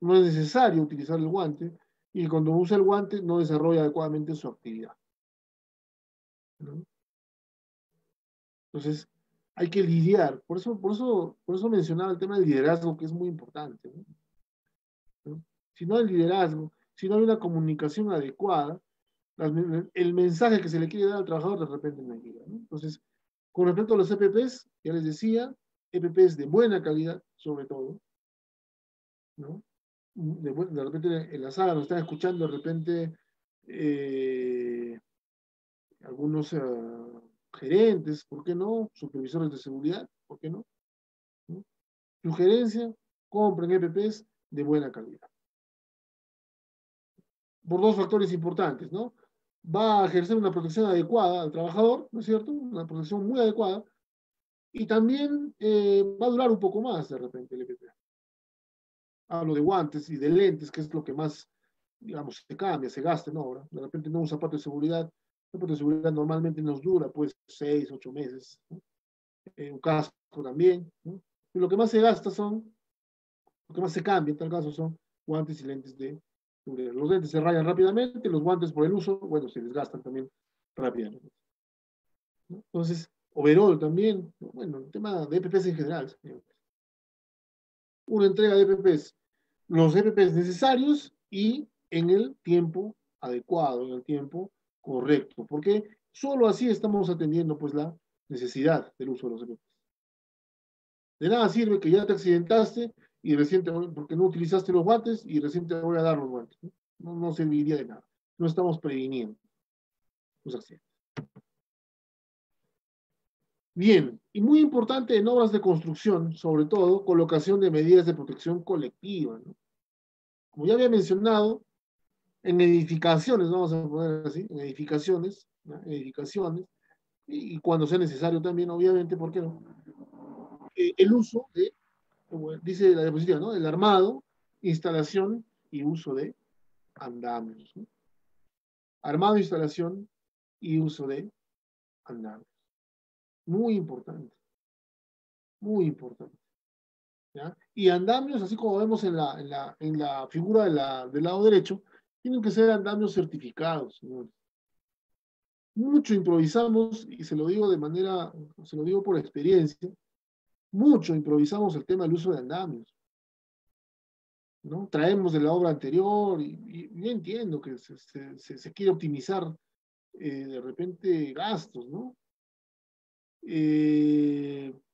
es necesario utilizar el guante, y cuando usa el guante no desarrolla adecuadamente su actividad, ¿no? Entonces, hay que lidiar, por eso mencionaba el tema del liderazgo, que es muy importante, ¿no? Si no hay liderazgo, si no hay una comunicación adecuada, el mensaje que se le quiere dar al trabajador de repente no llega, ¿no? Entonces, con respecto a los EPPs, ya les decía, EPPs de buena calidad, sobre todo, ¿no? De repente en la sala nos están escuchando, de repente eh, algunos gerentes, ¿por qué no? Supervisores de seguridad, ¿por qué no? ¿No? Sugerencia, compren EPPs de buena calidad. Por dos factores importantes, ¿no? Va a ejercer una protección adecuada al trabajador, ¿no es cierto? Una protección muy adecuada, y también va a durar un poco más de repente el EPP. Hablo de guantes y de lentes, que es lo que más, digamos, se cambia, se gasta en obra. De repente no un zapato de seguridad. Un zapato de seguridad normalmente nos dura, pues, 6, 8 meses, ¿no? Un casco también, ¿no? Y lo que más se gasta lo que más se cambia en tal caso son guantes y lentes de seguridad. Los lentes se rayan rápidamente, los guantes por el uso, bueno, se desgastan también rápidamente, ¿no? Entonces, overall también, bueno, el tema de EPPs en general, señor. Una entrega de EPPs, los EPPs necesarios y en el tiempo adecuado, en el tiempo correcto, porque solo así estamos atendiendo pues la necesidad del uso de los EPPs. De nada sirve que ya te accidentaste y recién porque no utilizaste los guantes y recién te voy a dar los guantes, ¿no? No serviría de nada. No estamos previniendo los accidentes. Bien, y muy importante en obras de construcción, sobre todo, colocación de medidas de protección colectiva, ¿no? Como ya había mencionado, en edificaciones, vamos a poner así, en edificaciones, ¿no? Edificaciones, y cuando sea necesario también, obviamente, ¿por qué no? El uso de, como dice la diapositiva, ¿no? El armado, instalación y uso de andamios, ¿no? Armado, instalación y uso de andamios. Muy importante, muy importante. ¿Ya? Y andamios, así como vemos en la figura del lado derecho, tienen que ser andamios certificados, señores. Mucho improvisamos, y se lo digo por experiencia, mucho improvisamos el tema del uso de andamios, ¿no? Traemos de la obra anterior y yo entiendo que se quiere optimizar de repente gastos, ¿no?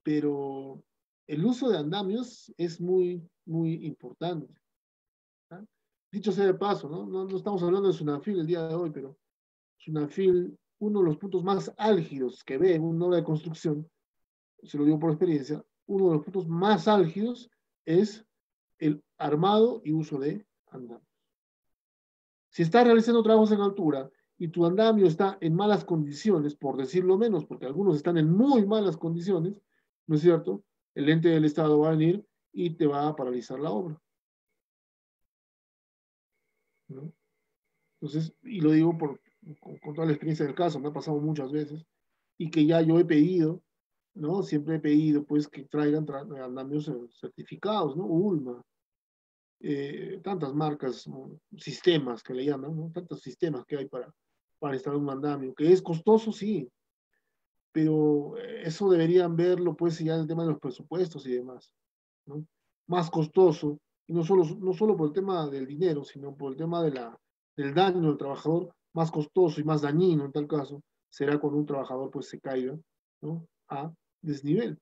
Pero el uso de andamios es muy, muy importante, ¿no? Dicho sea de paso, ¿no? No estamos hablando de Sunafil el día de hoy, pero Sunafil, uno de los puntos más álgidos que ve en una obra de construcción, se lo digo por experiencia, uno de los puntos más álgidos es el armado y uso de andamios. Si estás realizando trabajos en altura y tu andamio está en malas condiciones, por decirlo menos, porque algunos están en muy malas condiciones, ¿no es cierto? El ente del Estado va a venir y te va a paralizar la obra, ¿no? Entonces, y lo digo con toda la experiencia del caso, me ha pasado muchas veces, y que ya yo he pedido, ¿no? Siempre he pedido, pues, que traigan andamios certificados, ¿no? ULMA, tantas marcas, ¿no? Sistemas que le llaman, ¿no? Tantos sistemas que hay para instalar un andamio, que es costoso, sí, pero eso deberían verlo, pues, ya en el tema de los presupuestos y demás, ¿no? Más costoso, y no solo por el tema del dinero, sino por el tema del daño al trabajador, más costoso y más dañino en tal caso, será cuando un trabajador, pues, se caiga, ¿no? A desnivel,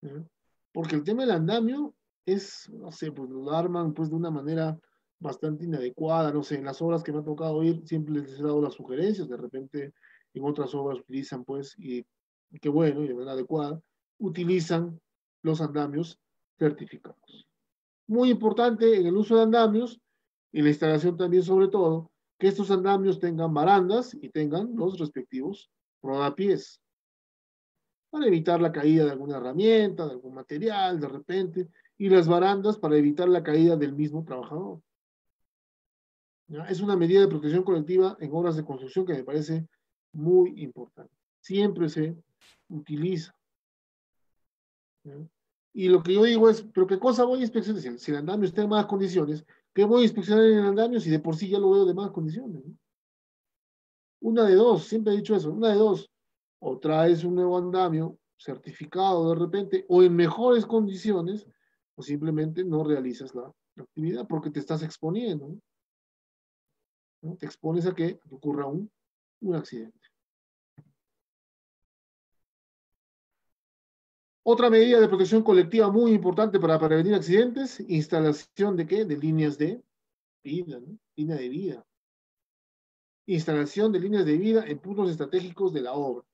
¿no? Porque el tema del andamio es, no sé, pues lo arman, pues, de una manera bastante inadecuada, no sé, en las obras que me ha tocado ir, siempre les he dado las sugerencias, de repente en otras obras utilizan, pues, y qué bueno, y de manera adecuada, utilizan los andamios certificados. Muy importante en el uso de andamios, y la instalación también sobre todo, que estos andamios tengan barandas y tengan los respectivos rodapiés, para evitar la caída de alguna herramienta, de algún material, de repente, y las barandas para evitar la caída del mismo trabajador. ¿Ya? Es una medida de protección colectiva en obras de construcción que me parece muy importante. Siempre se utiliza. ¿Ya? Y lo que yo digo es, ¿pero qué cosa voy a inspeccionar? Si el andamio está en malas condiciones, ¿qué voy a inspeccionar en el andamio si de por sí ya lo veo de malas condiciones? ¿No? Una de dos, siempre he dicho eso, una de dos. O traes un nuevo andamio certificado de repente, o en mejores condiciones, o simplemente no realizas la actividad porque te estás exponiendo, ¿no? ¿No? Te expones a que ocurra un accidente. Otra medida de protección colectiva muy importante para prevenir accidentes, instalación de qué? De líneas de vida, ¿no? Línea de vida. Instalación de líneas de vida en puntos estratégicos de la obra.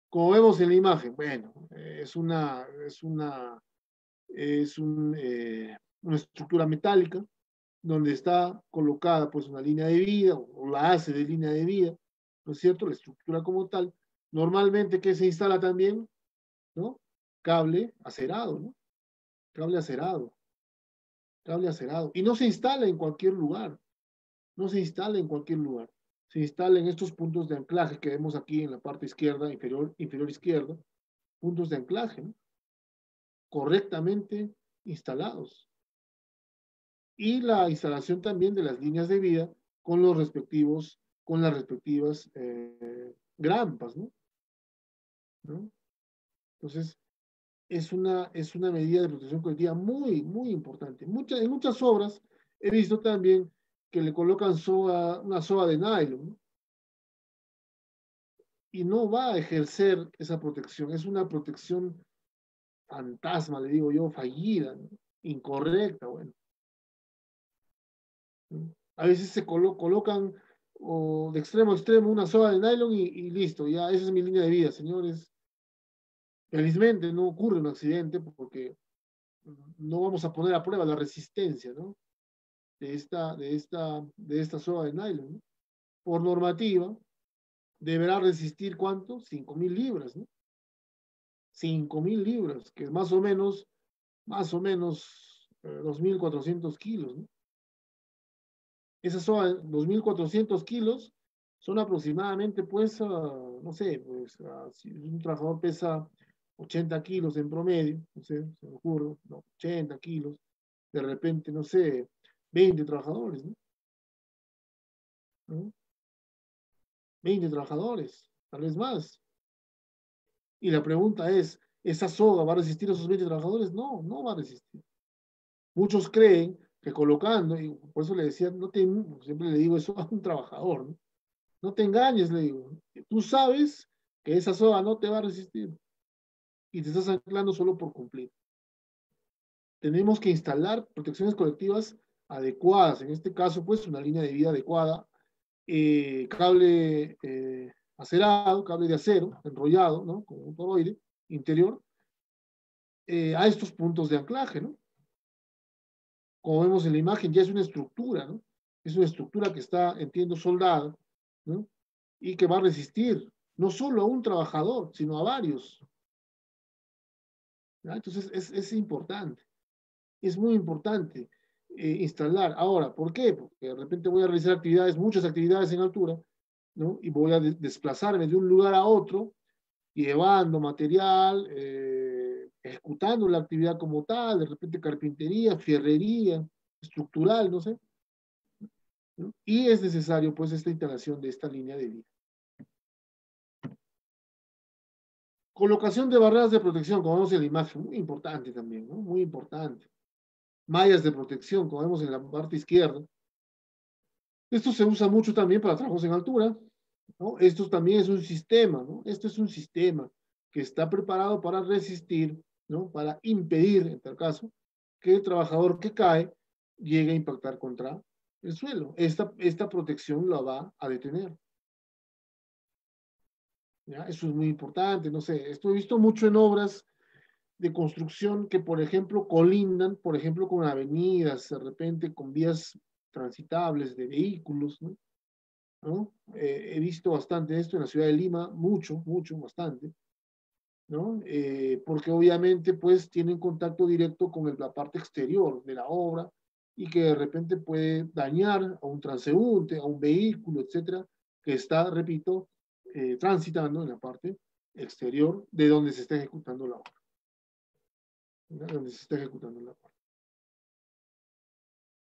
Como vemos en la imagen, bueno, una estructura metálica donde está colocada pues una línea de vida o la hace de línea de vida, ¿no es cierto? La estructura como tal. Normalmente, ¿qué se instala también? ¿No? Cable acerado, ¿no? Cable acerado, cable acerado. Y no se instala en cualquier lugar, no se instala en cualquier lugar. Se instala en estos puntos de anclaje que vemos aquí en la parte izquierda, inferior izquierda, puntos de anclaje, ¿no? Correctamente instalados. Y la instalación también de las líneas de vida con con las respectivas grampas, ¿no? ¿No? Entonces, es una medida de protección colectiva muy, muy importante. En muchas obras he visto también que le colocan una soga de nylon, ¿no? Y no va a ejercer esa protección. Es una protección fantasma, le digo yo, fallida, ¿no? Incorrecta, bueno. ¿No? A veces se colocan o de extremo a extremo una soga de nylon y listo, ya esa es mi línea de vida, señores. Felizmente no ocurre un accidente porque no vamos a poner a prueba la resistencia, ¿no? De esta soga de nylon, ¿no? Por normativa, deberá resistir ¿cuánto? 5.000 libras, ¿no? 5.000 libras, que es más o menos 2.400 kilos, ¿no? Esas son 2.400 kilos, son aproximadamente, pues, no sé, pues, si un trabajador pesa 80 kilos en promedio, no sé, se me ocurre, no, 80 kilos, de repente, no sé, 20 trabajadores, ¿no? ¿No? 20 trabajadores, tal vez más. Y la pregunta es, ¿esa soga va a resistir a esos 20 trabajadores? No, no va a resistir. Muchos creen que colocando, y por eso le decía, siempre le digo eso a un trabajador, ¿no? No te engañes, le digo. Tú sabes que esa soga no te va a resistir y te estás anclando solo por cumplir. Tenemos que instalar protecciones colectivas adecuadas. En este caso, pues, una línea de vida adecuada, cable acerado, cable de acero, enrollado, ¿no? Con un toroide interior, a estos puntos de anclaje, ¿no? Como vemos en la imagen, ya es una estructura, ¿no? Es una estructura que está, entiendo, soldada, ¿no? Y que va a resistir no solo a un trabajador, sino a varios. ¿Ya? Entonces es importante, es muy importante instalar. Ahora, ¿por qué? Porque de repente voy a realizar actividades, muchas actividades en altura, ¿no? Y voy a desplazarme de un lugar a otro, llevando material, ejecutando la actividad como tal, de repente carpintería, fierrería, estructural, no sé, ¿no? Y es necesario, pues, esta instalación de esta línea de vida. Colocación de barreras de protección, como vemos en la imagen, muy importante también, ¿no? Muy importante. Mallas de protección, como vemos en la parte izquierda. Esto se usa mucho también para trabajos en altura, ¿no? Esto también es un sistema, ¿no? Esto es un sistema que está preparado para resistir, ¿no? Para impedir, en tal caso, que el trabajador que cae llegue a impactar contra el suelo. Esta protección la va a detener. ¿Ya? Eso es muy importante, no sé, esto he visto mucho en obras de construcción que, por ejemplo, colindan, por ejemplo, con avenidas, de repente con vías transitables de vehículos, ¿no? ¿No? He visto bastante esto en la ciudad de Lima, mucho, mucho, bastante, ¿no? Porque obviamente, pues, tienen contacto directo con la parte exterior de la obra y que de repente puede dañar a un transeúnte, a un vehículo, etcétera, que está, repito, transitando en la parte exterior de donde se está ejecutando la obra. ¿No? Donde se está ejecutando la obra.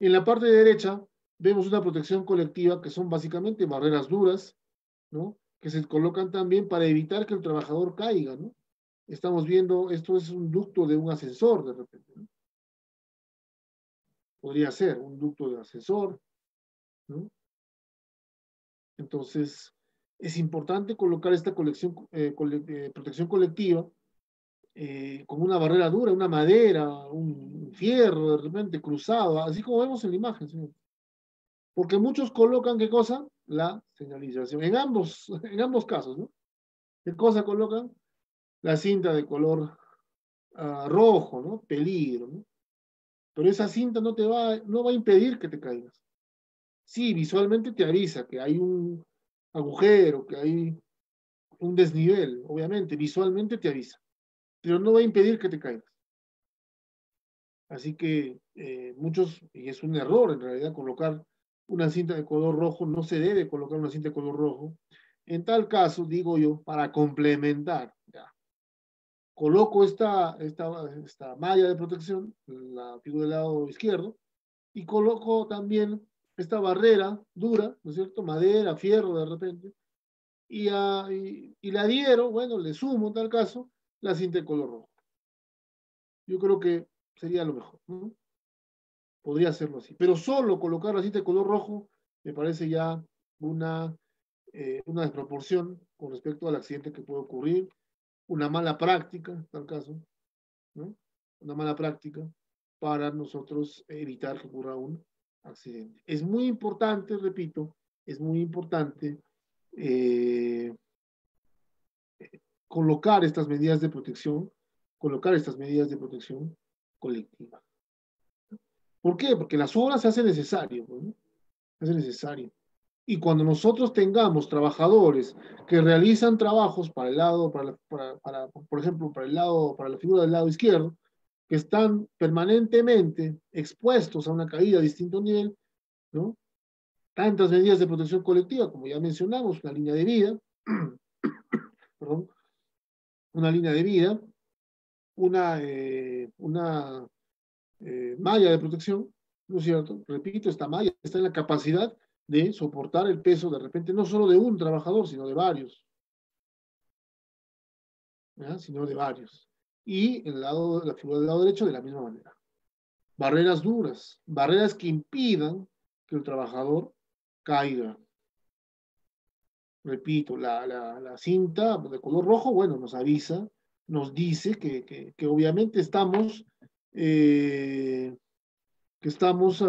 En la parte derecha vemos una protección colectiva que son básicamente barreras duras, ¿no? Que se colocan también para evitar que el trabajador caiga, ¿no? Estamos viendo, esto es un ducto de un ascensor de repente, ¿no? Podría ser un ducto de ascensor, ¿no? Entonces, es importante colocar esta protección colectiva con una barrera dura, una madera, un fierro de repente cruzado, así como vemos en la imagen, señor. Porque muchos colocan, ¿qué cosa? La señalización. En ambos casos, ¿no? ¿Qué cosa colocan? La cinta de color rojo, ¿no? Peligro, ¿no? Pero esa cinta no va a impedir que te caigas. Sí, visualmente te avisa que hay un agujero, que hay un desnivel, obviamente, visualmente te avisa, pero no va a impedir que te caigas. Así que muchos, y es un error en realidad colocar una cinta de color rojo, no se debe colocar una cinta de color rojo. En tal caso, digo yo, para complementar, ya, coloco esta malla de protección, la figura del lado izquierdo, y coloco también esta barrera dura, ¿no es cierto? Madera, fierro de repente, y le adhiero, bueno, le sumo en tal caso la cinta de color rojo. Yo creo que sería lo mejor, ¿no? Podría hacerlo así, pero solo colocar la cinta de color rojo me parece ya una, una desproporción con respecto al accidente que puede ocurrir, una mala práctica, en tal caso, ¿no? Una mala práctica para nosotros evitar que ocurra un accidente. Es muy importante, repito, es muy importante eh, colocar estas medidas de protección, colocar estas medidas de protección colectiva. ¿Por qué? Porque las obras se hacen necesario, ¿no? Se hace necesario. Y cuando nosotros tengamos trabajadores que realizan trabajos para el lado, por ejemplo, para la figura del lado izquierdo, que están permanentemente expuestos a una caída a distinto nivel, ¿no? Tantas medidas de protección colectiva, como ya mencionamos, una línea de vida, perdón, una línea de vida, una malla de protección, ¿no es cierto? Repito, esta malla está en la capacidad de soportar el peso de repente no solo de un trabajador, sino de varios, ¿ya? Sino de varios. Y la figura del lado derecho de la misma manera. Barreras duras, barreras que impidan que el trabajador caiga. Repito, la cinta de color rojo, bueno, nos avisa, nos dice que obviamente eh, estamos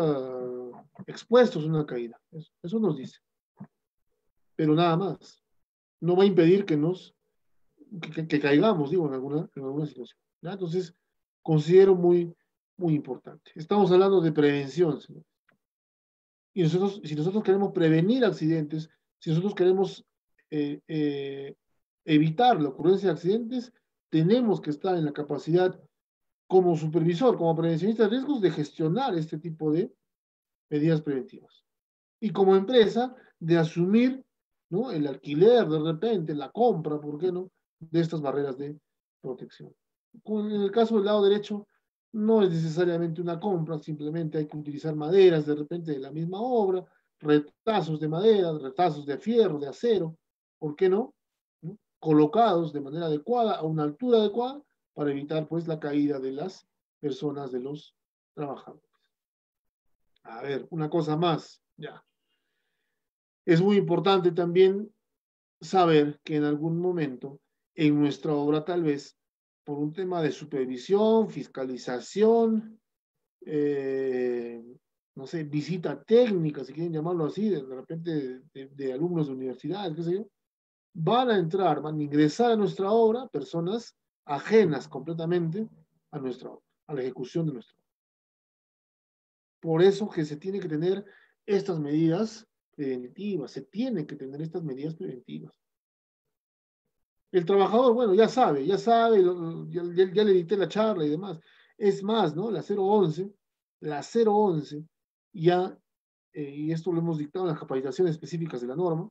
expuestos a una caída. Eso nos dice. Pero nada más. No va a impedir que caigamos, digo, en alguna situación. ¿Ya? Entonces, considero muy, muy importante. Estamos hablando de prevención, señor. Y nosotros, si nosotros queremos prevenir accidentes, si nosotros queremos eh, eh, evitar la ocurrencia de accidentes, tenemos que estar en la capacidad como supervisor, como prevencionista de riesgos, de gestionar este tipo de medidas preventivas. Y como empresa, de asumir, ¿no?, el alquiler de repente, la compra, ¿por qué no?, de estas barreras de protección. En el caso del lado derecho, no es necesariamente una compra, simplemente hay que utilizar maderas de repente de la misma obra, retazos de madera, retazos de fierro, de acero, ¿por qué no?, ¿no?, colocados de manera adecuada, a una altura adecuada, para evitar pues la caída de las personas, de los trabajadores. A ver, una cosa más, ya. Es muy importante también saber que en algún momento en nuestra obra, tal vez por un tema de supervisión, fiscalización, eh, no sé, visita técnica, si quieren llamarlo así, de repente de alumnos de universidades, qué sé yo, van a entrar, van a ingresar a nuestra obra personas ajenas completamente a nuestra obra, a la ejecución de nuestra obra. Por eso que se tiene que tener estas medidas preventivas, se tienen que tener estas medidas preventivas. El trabajador, bueno, ya sabe, ya le dicté la charla y demás. Es más, ¿no? La 011, ya, y esto lo hemos dictado en las capacitaciones específicas de la norma,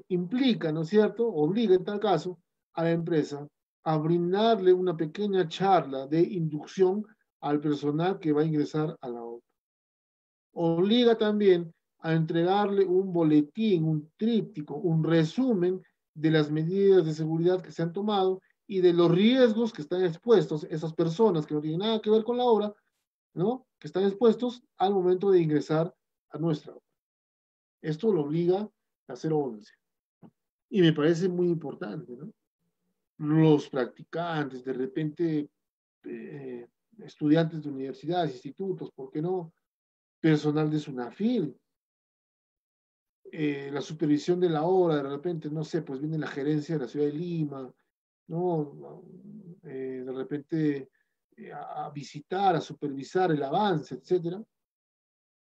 implica, ¿no es cierto?, obliga en tal caso a la empresa a brindarle una pequeña charla de inducción al personal que va a ingresar a la obra. Obliga también a entregarle un boletín, un tríptico, un resumen de las medidas de seguridad que se han tomado y de los riesgos que están expuestos esas personas que no tienen nada que ver con la obra, ¿no?, que están expuestos al momento de ingresar a nuestra obra. Esto lo obliga a 011. Y me parece muy importante, ¿no? Los practicantes, de repente, eh, estudiantes de universidades, institutos, ¿por qué no?, personal de SUNAFIL, la supervisión de la obra, de repente, no sé, pues viene la gerencia de la ciudad de Lima, ¿no? De repente a visitar, a supervisar el avance, etcétera.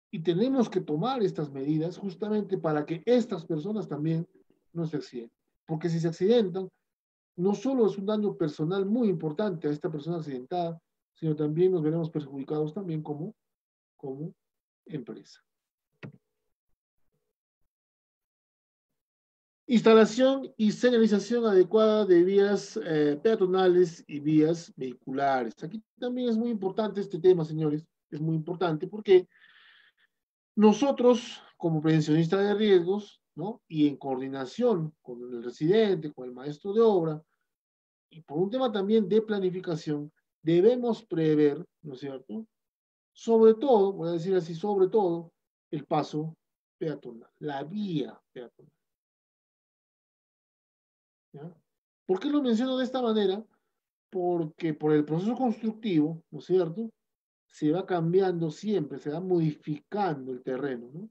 Y tenemos que tomar estas medidas justamente para que estas personas también no se accidenten. Porque si se accidentan, no solo es un daño personal muy importante a esta persona accidentada, sino también nos veremos perjudicados también como empresa. Instalación y señalización adecuada de vías peatonales y vías vehiculares. Aquí también es muy importante este tema, señores. Es muy importante porque nosotros, como prevencionistas de riesgos, ¿no?, y en coordinación con el residente, con el maestro de obra, y por un tema también de planificación, debemos prever, ¿no es cierto?, sobre todo, voy a decir así, sobre todo, el paso peatonal, la vía peatonal. ¿Ya? ¿Por qué lo menciono de esta manera? Porque por el proceso constructivo, ¿no es cierto?, se va cambiando siempre, se va modificando el terreno, ¿no?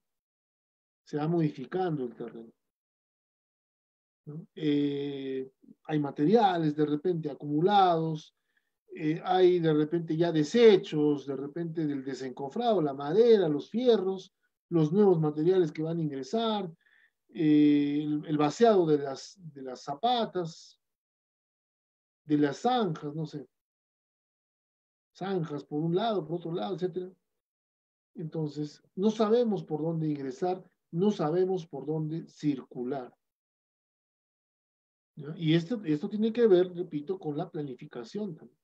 Se va modificando el terreno, ¿no? Hay materiales de repente acumulados, hay de repente ya desechos, de repente del desencofrado, la madera, los fierros, los nuevos materiales que van a ingresar, el vaciado de las zapatas, de las zanjas, no sé, zanjas por un lado, por otro lado, etcétera. Entonces, no sabemos por dónde ingresar, no sabemos por dónde circular, ¿ya? Y esto tiene que ver, repito, con la planificación también,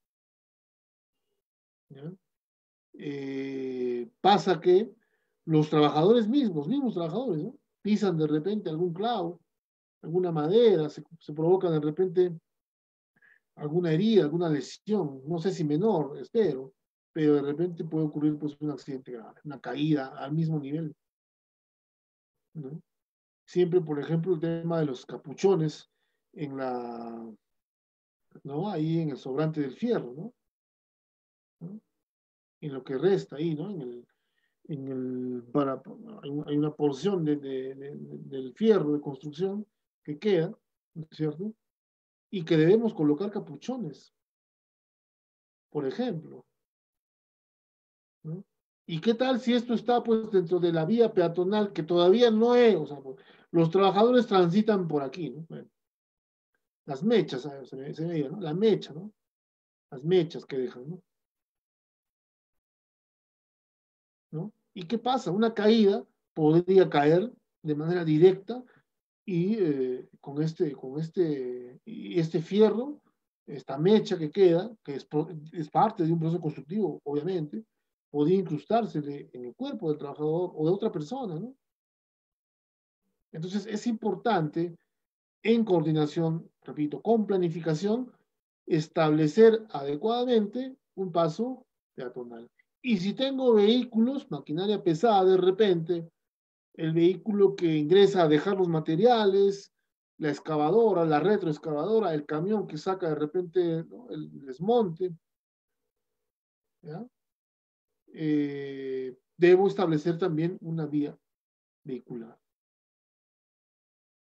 ¿ya? Pasa que los trabajadores mismos trabajadores, ¿no?, pisan de repente algún clavo, alguna madera, se provoca de repente alguna herida, alguna lesión, no sé si menor, espero, pero de repente puede ocurrir pues un accidente grave, una caída al mismo nivel, ¿no? Siempre, por ejemplo, el tema de los capuchones en la, ¿no?, ahí en el sobrante del fierro, ¿no? ¿No? En lo que resta ahí, ¿no? Hay una porción del fierro de construcción que queda, ¿no es cierto?, y que debemos colocar capuchones, por ejemplo, ¿no? ¿Y qué tal si esto está pues dentro de la vía peatonal que todavía no es, o sea, pues, los trabajadores transitan por aquí, ¿no? Bueno, las mechas, ¿sabes? Se veía, ¿no? La mecha, ¿no? Las mechas que dejan, ¿no? ¿No? ¿Y qué pasa? Una caída podría caer de manera directa y y este fierro, esta mecha que queda, que es parte de un proceso constructivo, obviamente, podría incrustarse en el cuerpo del trabajador o de otra persona, ¿no? Entonces es importante, en coordinación, repito, con planificación, establecer adecuadamente un paso peatonal. Y si tengo vehículos, maquinaria pesada, de repente, el vehículo que ingresa a dejar los materiales, la excavadora, la retroexcavadora, el camión que saca de repente, ¿no?, el desmonte, ¿ya? Debo establecer también una vía vehicular.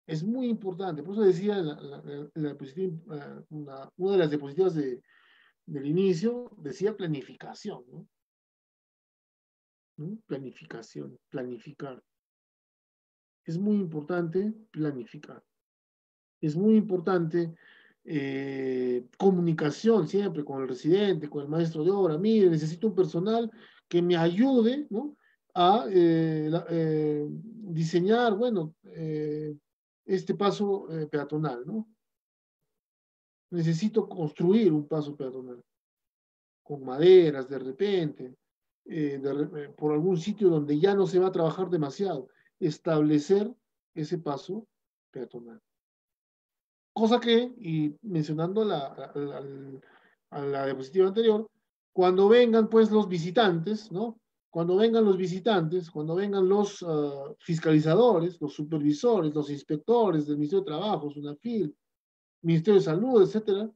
Es muy importante, por eso decía una de las diapositivas del inicio, decía planificación, ¿no? ¿No? Planificación, planificar. Es muy importante planificar. Es muy importante comunicación siempre con el residente, con el maestro de obra. Mire, necesito un personal que me ayude, ¿no?, a diseñar, bueno, este paso peatonal, ¿no? Necesito construir un paso peatonal con maderas de repente, por algún sitio donde ya no se va a trabajar demasiado, establecer ese paso peatonal. Cosa que, y mencionando a la diapositiva anterior, cuando vengan pues los visitantes, ¿no? Cuando vengan los visitantes, cuando vengan los fiscalizadores, los supervisores, los inspectores del Ministerio de Trabajo, SUNAFIL, Ministerio de Salud, etcétera,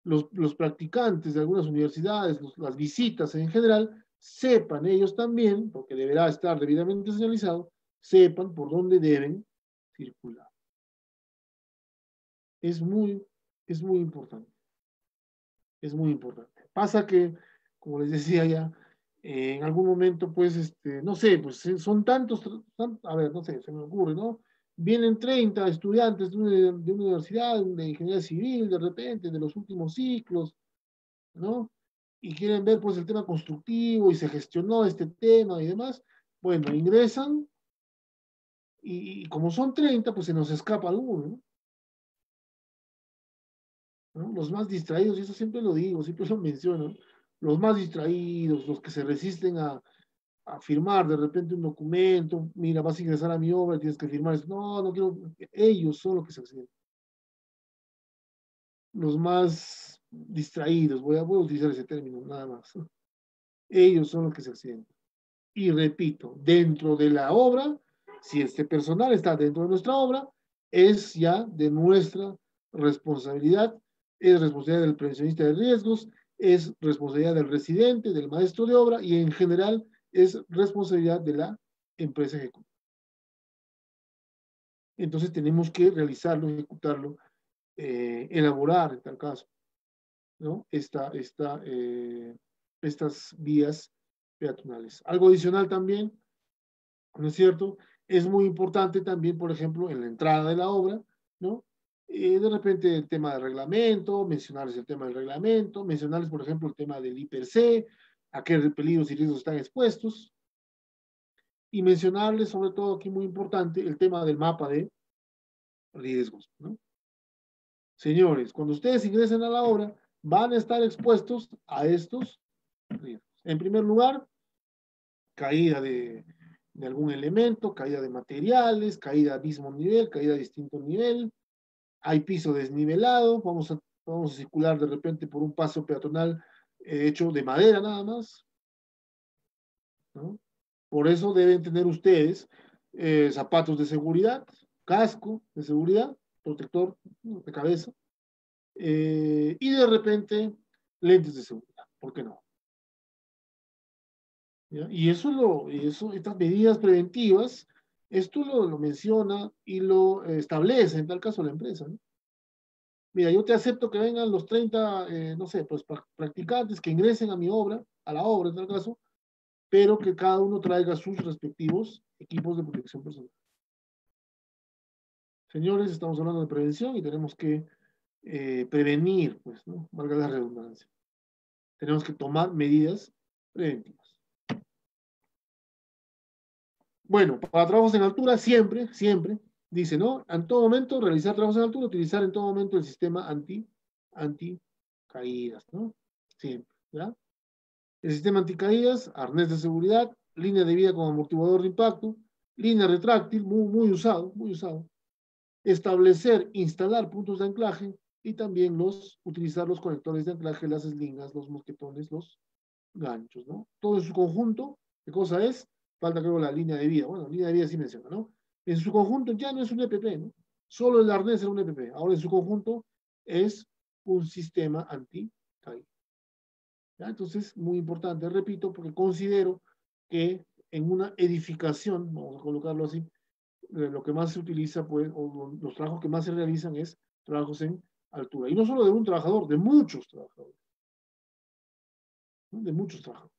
los practicantes de algunas universidades, las visitas en general, sepan ellos también, porque deberá estar debidamente señalizado, sepan por dónde deben circular. Es muy, es muy importante. Es muy importante. Pasa que, como les decía ya, en algún momento, pues, no sé, pues son tantos, a ver, no sé, se me ocurre, ¿no? Vienen 30 estudiantes de una universidad, de ingeniería civil, de repente, de los últimos ciclos, ¿no? Y quieren ver, pues, el tema constructivo y se gestionó este tema y demás. Bueno, ingresan y como son 30, pues se nos escapa alguno, ¿no? ¿No? Los más distraídos, y eso siempre lo digo, siempre lo menciono, los más distraídos, los que se resisten a firmar de repente un documento, mira, vas a ingresar a mi obra, tienes que firmar eso. No, no quiero, ellos son los que se accidentan. Los más distraídos, voy a utilizar ese término, nada más. Ellos son los que se accidentan. Y repito, dentro de la obra, si este personal está dentro de nuestra obra, es ya de nuestra responsabilidad, es responsabilidad del prevencionista de riesgos, es responsabilidad del residente, del maestro de obra y en general es responsabilidad de la empresa ejecutiva. Entonces tenemos que realizarlo, ejecutarlo, elaborar en tal caso, ¿no? Estas vías peatonales. Algo adicional también, ¿no es cierto? Es muy importante también, por ejemplo, en la entrada de la obra, ¿no? De repente el tema del reglamento, mencionarles el tema del reglamento, mencionarles, por ejemplo, el tema del IPRC, a qué peligros y riesgos están expuestos, y mencionarles, sobre todo aquí muy importante, el tema del mapa de riesgos, ¿no? Señores, cuando ustedes ingresen a la obra, van a estar expuestos a estos riesgos. En primer lugar, caída de algún elemento, caída de materiales, caída al mismo nivel, caída a distinto nivel, hay piso desnivelado, vamos a circular de repente por un paso peatonal hecho de madera nada más, ¿no? Por eso deben tener ustedes zapatos de seguridad, casco de seguridad, protector de cabeza, y de repente lentes de seguridad, ¿por qué no? ¿Ya? Estas medidas preventivas, esto lo menciona y lo establece en tal caso la empresa, ¿no? mira, yo te acepto que vengan los 30, no sé, pues practicantes que ingresen a mi obra, a la obra en tal caso, pero que cada uno traiga sus respectivos equipos de protección personal. Señores, estamos hablando de prevención y tenemos que prevenir, pues, ¿no? Valga la redundancia. Tenemos que tomar medidas preventivas. Bueno, para trabajos en altura, siempre, dice, ¿no? En todo momento, realizar trabajos en altura, utilizar en todo momento el sistema anti-caídas, ¿no? Siempre, ¿ya? El sistema anticaídas, arnés de seguridad, línea de vida con amortiguador de impacto, línea retráctil, muy usado, muy usado. Establecer, instalar puntos de anclaje y también utilizar los conectores de anclaje, las eslingas, los mosquetones, los ganchos, ¿no? Todo en su conjunto, ¿qué cosa es? Falta creo la línea de vida. Bueno, línea de vida sí menciona, ¿no? En su conjunto ya no es un EPP, ¿no? Solo el arnés era un EPP. Ahora en su conjunto es un sistema anti-caída. Entonces, muy importante, repito, porque considero que en una edificación, vamos a colocarlo así, lo que más se utiliza, pues, o los trabajos que más se realizan es trabajos en altura. Y no solo de un trabajador, de muchos trabajadores. ¿No? De muchos trabajadores.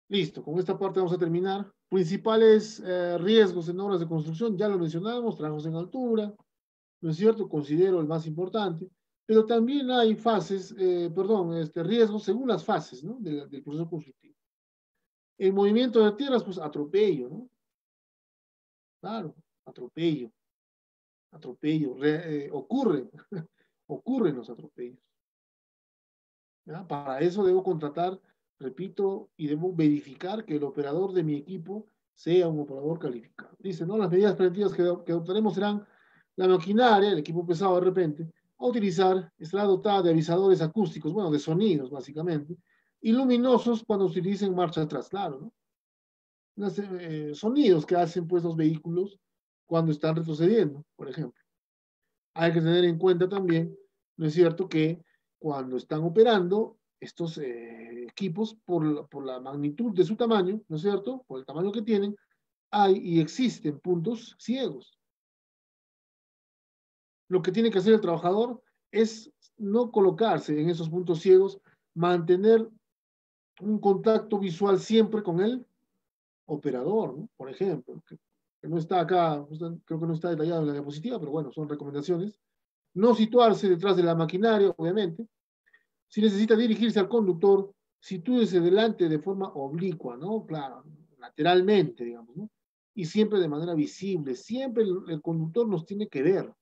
Listo, con esta parte vamos a terminar. Principales riesgos en obras de construcción, ya lo mencionamos, trabajos en altura, ¿no es cierto? Considero el más importante, pero también hay fases, riesgos según las fases, ¿no? Del proceso constructivo. El movimiento de tierras, pues atropello, ¿no? Claro, atropello, ocurren los atropellos. ¿Ya? Para eso debo contratar, repito, y debo verificar que el operador de mi equipo sea un operador calificado. Dice, ¿no? Las medidas preventivas que adoptaremos serán la maquinaria, el equipo pesado de repente, a utilizar, estará dotada de avisadores acústicos, bueno, de sonidos básicamente, y luminosos cuando se utilicen marcha atrás, claro, ¿no? Sonidos que hacen pues los vehículos cuando están retrocediendo, por ejemplo. Hay que tener en cuenta también, ¿no es cierto?, que cuando están operando estos equipos, por la magnitud de su tamaño, ¿no es cierto?, por el tamaño que tienen, hay y existen puntos ciegos. Lo que tiene que hacer el trabajador es no colocarse en esos puntos ciegos, mantener un contacto visual siempre con el operador, ¿no? Por ejemplo, que no está acá, creo que no está detallado en la diapositiva, pero bueno, son recomendaciones. No situarse detrás de la maquinaria, obviamente. Si necesita dirigirse al conductor, sitúese delante de forma oblicua, ¿no? Claro, lateralmente, digamos, ¿no? Y siempre de manera visible. Siempre el conductor nos tiene que ver.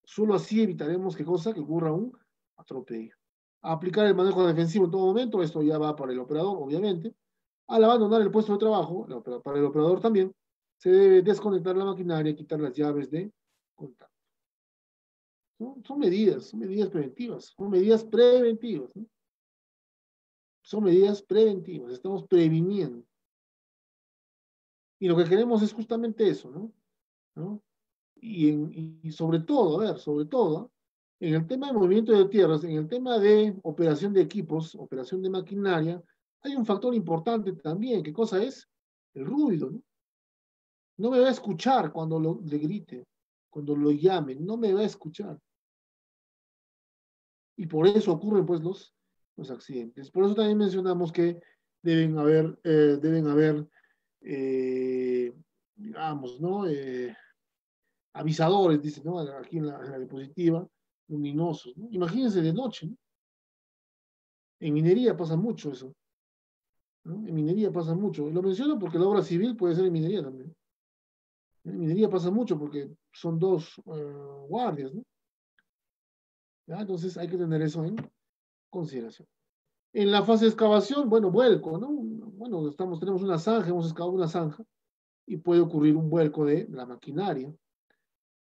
Solo así evitaremos que ocurra un atropello. Aplicar el manejo defensivo en todo momento, esto ya va para el operador, obviamente. Al abandonar el puesto de trabajo, para el operador también, se debe desconectar la maquinaria y quitar las llaves de contacto. ¿No? Son medidas preventivas, ¿no? Son medidas preventivas, estamos previniendo. Y lo que queremos es justamente eso, ¿no? ¿No? Y sobre todo, en el tema de movimiento de tierras, en el tema de operación de equipos, operación de maquinaria, hay un factor importante también. ¿Qué cosa es? El ruido, ¿no? No me va a escuchar cuando le grite, cuando lo llame, no me va a escuchar. Y por eso ocurren pues los accidentes. Por eso también mencionamos que deben haber, digamos, ¿no? Avisadores, dice, ¿no? Aquí en la diapositiva, luminosos, ¿no? Imagínense de noche, ¿no? En minería pasa mucho eso, ¿no? En minería pasa mucho. Lo menciono porque la obra civil puede ser en minería también. En minería pasa mucho porque son dos guardias, ¿no? ¿Ya? Entonces hay que tener eso en consideración. En la fase de excavación, bueno, vuelco, ¿no? Bueno, tenemos una zanja, hemos excavado una zanja y puede ocurrir un vuelco de la maquinaria.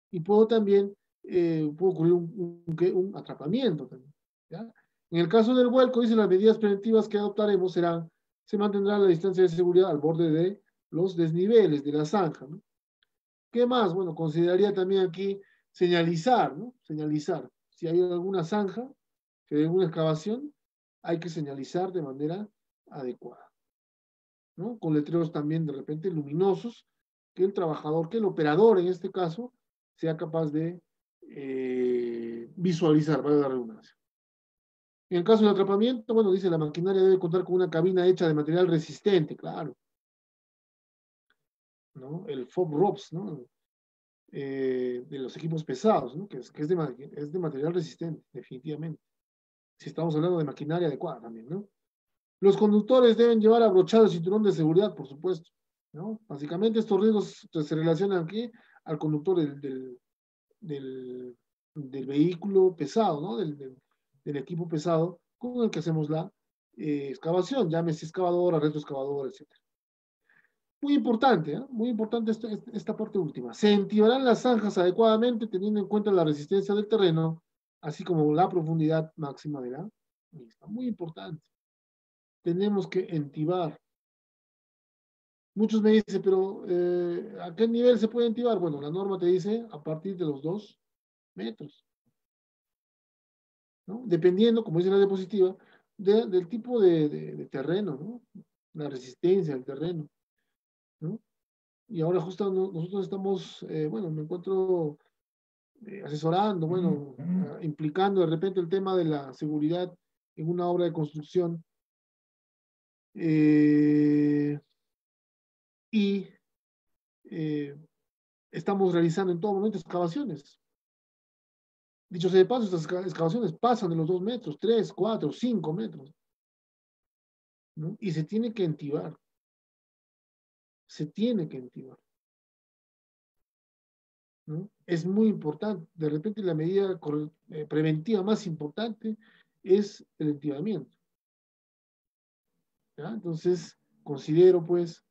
Y puede ocurrir un atrapamiento también, ¿ya? En el caso del vuelco, dicen las medidas preventivas que adoptaremos se mantendrá la distancia de seguridad al borde de los desniveles de la zanja, ¿no? ¿Qué más? Bueno, consideraría también aquí señalizar, ¿no? Señalizar. Si hay alguna zanja, que hay alguna excavación, hay que señalizar de manera adecuada, ¿no? Con letreros también de repente luminosos, que el trabajador, que el operador en este caso, sea capaz de visualizar, vale la redundancia. En el caso del atrapamiento, bueno, dice la maquinaria debe contar con una cabina hecha de material resistente, claro, ¿no? El FOB ROPS, ¿no? De los equipos pesados, ¿no? Que es de material resistente, definitivamente. Si estamos hablando de maquinaria adecuada también, ¿no? Los conductores deben llevar abrochado el cinturón de seguridad, por supuesto, ¿no? Básicamente estos riesgos se relacionan aquí al conductor del vehículo pesado, ¿no? Del equipo pesado con el que hacemos la excavación, llámese excavadora, retroexcavadora, etc. Muy importante, ¿eh? Muy importante esta parte última. Se entibarán las zanjas adecuadamente teniendo en cuenta la resistencia del terreno, así como la profundidad máxima de la misma. Muy importante. Tenemos que entibar. Muchos me dicen, pero ¿a qué nivel se puede entibar? Bueno, la norma te dice a partir de los 2 metros, ¿no? Dependiendo, como dice la diapositiva, del tipo de terreno, ¿no? La resistencia del terreno, ¿no? Y ahora justo nosotros estamos, bueno, me encuentro asesorando, bueno, implicando de repente el tema de la seguridad en una obra de construcción. Y estamos realizando en todo momento excavaciones. Dicho sea de paso, estas excavaciones pasan de los 2 metros, 3, 4, 5 metros, ¿no? Y se tiene que entibar. Se tiene que entibar, ¿no? Es muy importante. De repente la medida preventiva más importante es el entibamiento, ¿ya? Entonces, considero pues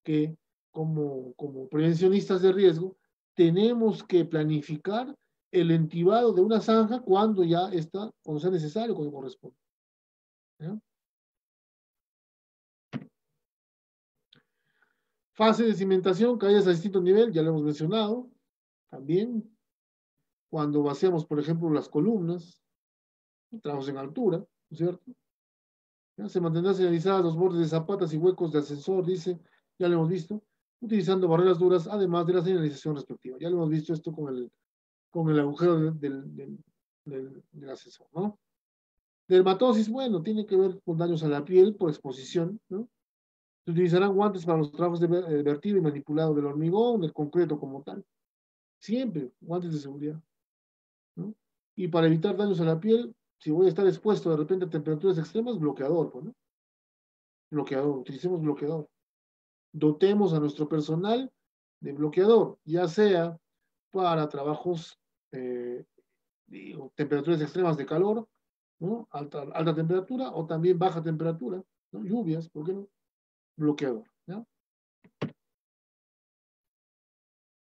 que como prevencionistas de riesgo, tenemos que planificar el entibado de una zanja cuando ya está, cuando sea necesario, cuando corresponde, ¿ya? Fase de cimentación, caídas a distinto nivel, ya lo hemos mencionado. También, cuando vaciamos, por ejemplo, las columnas, trabajos en altura, ¿no es cierto? ¿Ya? Se mantendrán señalizados los bordes de zapatas y huecos de ascensor, dice, ya lo hemos visto, utilizando barreras duras, además de la señalización respectiva. Ya lo hemos visto esto con el agujero del ascensor, ¿no? Dermatosis, bueno, tiene que ver con daños a la piel por exposición, ¿no? Se utilizarán guantes para los trabajos de vertido y manipulado del hormigón, del concreto como tal. Siempre, guantes de seguridad, ¿no? Y para evitar daños a la piel, si voy a estar expuesto de repente a temperaturas extremas, bloqueador, pues, ¿no? Bloqueador, utilicemos bloqueador. Dotemos a nuestro personal de bloqueador, ya sea para trabajos, digo, temperaturas extremas de calor, ¿no? Alta temperatura o también baja temperatura, ¿no? Lluvias, ¿por qué no? Bloqueador, ¿ya?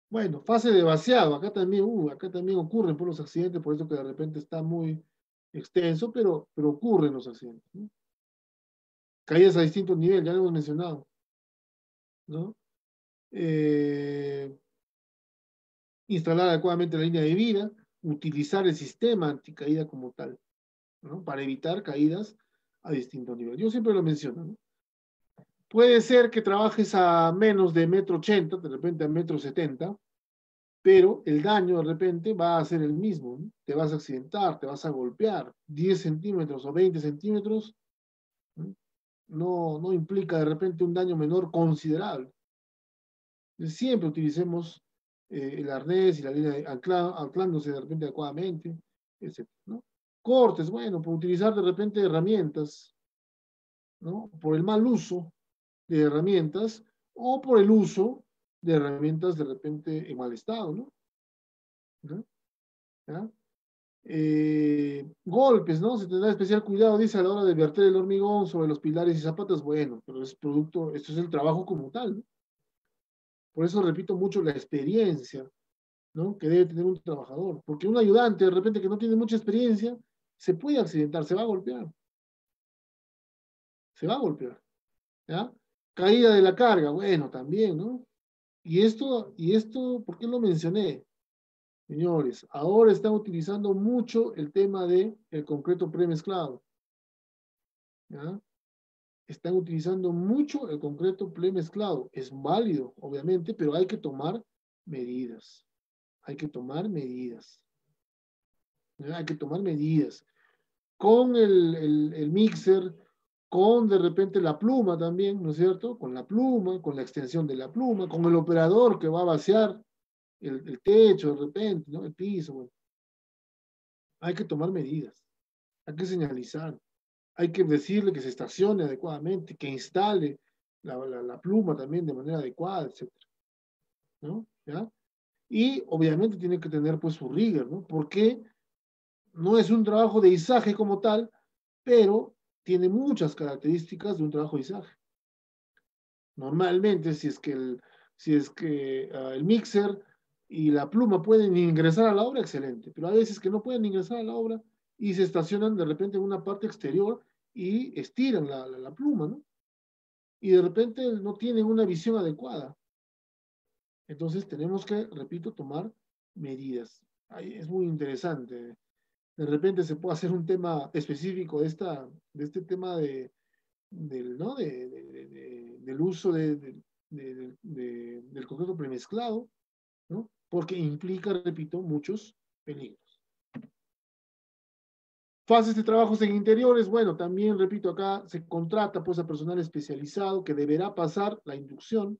Bueno, fase de vaciado, acá también ocurren por los accidentes, por eso que de repente está muy extenso, pero ocurren los accidentes, ¿no? Caídas a distintos niveles, ya lo hemos mencionado, ¿no? Instalar adecuadamente la línea de vida, utilizar el sistema anticaída como tal, ¿no? Para evitar caídas a distintos niveles. Yo siempre lo menciono, ¿no? Puede ser que trabajes a menos de 1,80 m, de repente a 1,70 m, pero el daño de repente va a ser el mismo, ¿no? Te vas a accidentar, te vas a golpear. 10 centímetros o 20 centímetros, ¿no? No implica de repente un daño menor considerable. Siempre utilicemos el arnés y la línea anclándose de repente adecuadamente, etc., ¿no? Cortes, bueno, por utilizar de repente herramientas, ¿no? Por el mal uso de herramientas o por el uso de herramientas de repente en mal estado, ¿no? ¿No? ¿Ya? Golpes, ¿no? Se tendrá especial cuidado, dice, a la hora de verter el hormigón sobre los pilares y zapatas. Bueno, pero es producto, esto es el trabajo como tal, ¿no? Por eso repito mucho la experiencia, ¿no? Que debe tener un trabajador. Porque un ayudante, de repente, que no tiene mucha experiencia, se puede accidentar, se va a golpear. Se va a golpear, ¿ya? Caída de la carga, bueno, también, ¿no? Y esto, ¿por qué lo mencioné? Señores, ahora están utilizando mucho el tema del concreto premezclado, ¿ya? Están utilizando mucho el concreto premezclado. Es válido, obviamente, pero hay que tomar medidas. Hay que tomar medidas, ¿ya? Hay que tomar medidas. Con el mixer, con de repente la pluma también, ¿no es cierto? Con la pluma, con la extensión de la pluma, con el operador que va a vaciar el techo de repente, ¿no? El piso, bueno. Hay que tomar medidas, hay que señalizar, hay que decirle que se estacione adecuadamente, que instale la pluma también de manera adecuada, etcétera, ¿no? ¿Ya? Y obviamente tiene que tener pues su rigor, ¿no? Porque no es un trabajo de izaje como tal, pero tiene muchas características de un trabajo de izaje. Normalmente, si es que el mixer y la pluma pueden ingresar a la obra, excelente, pero a veces que no pueden ingresar a la obra y se estacionan de repente en una parte exterior y estiran la pluma, ¿no? Y de repente no tienen una visión adecuada. Entonces tenemos que, repito, tomar medidas. Ahí es muy interesante. De repente se puede hacer un tema específico de este tema ¿no? Del uso del concreto premezclado, ¿no? Porque implica, repito, muchos peligros. Fases de trabajos en interiores, bueno, también, repito, acá se contrata pues a personal especializado que deberá pasar la inducción,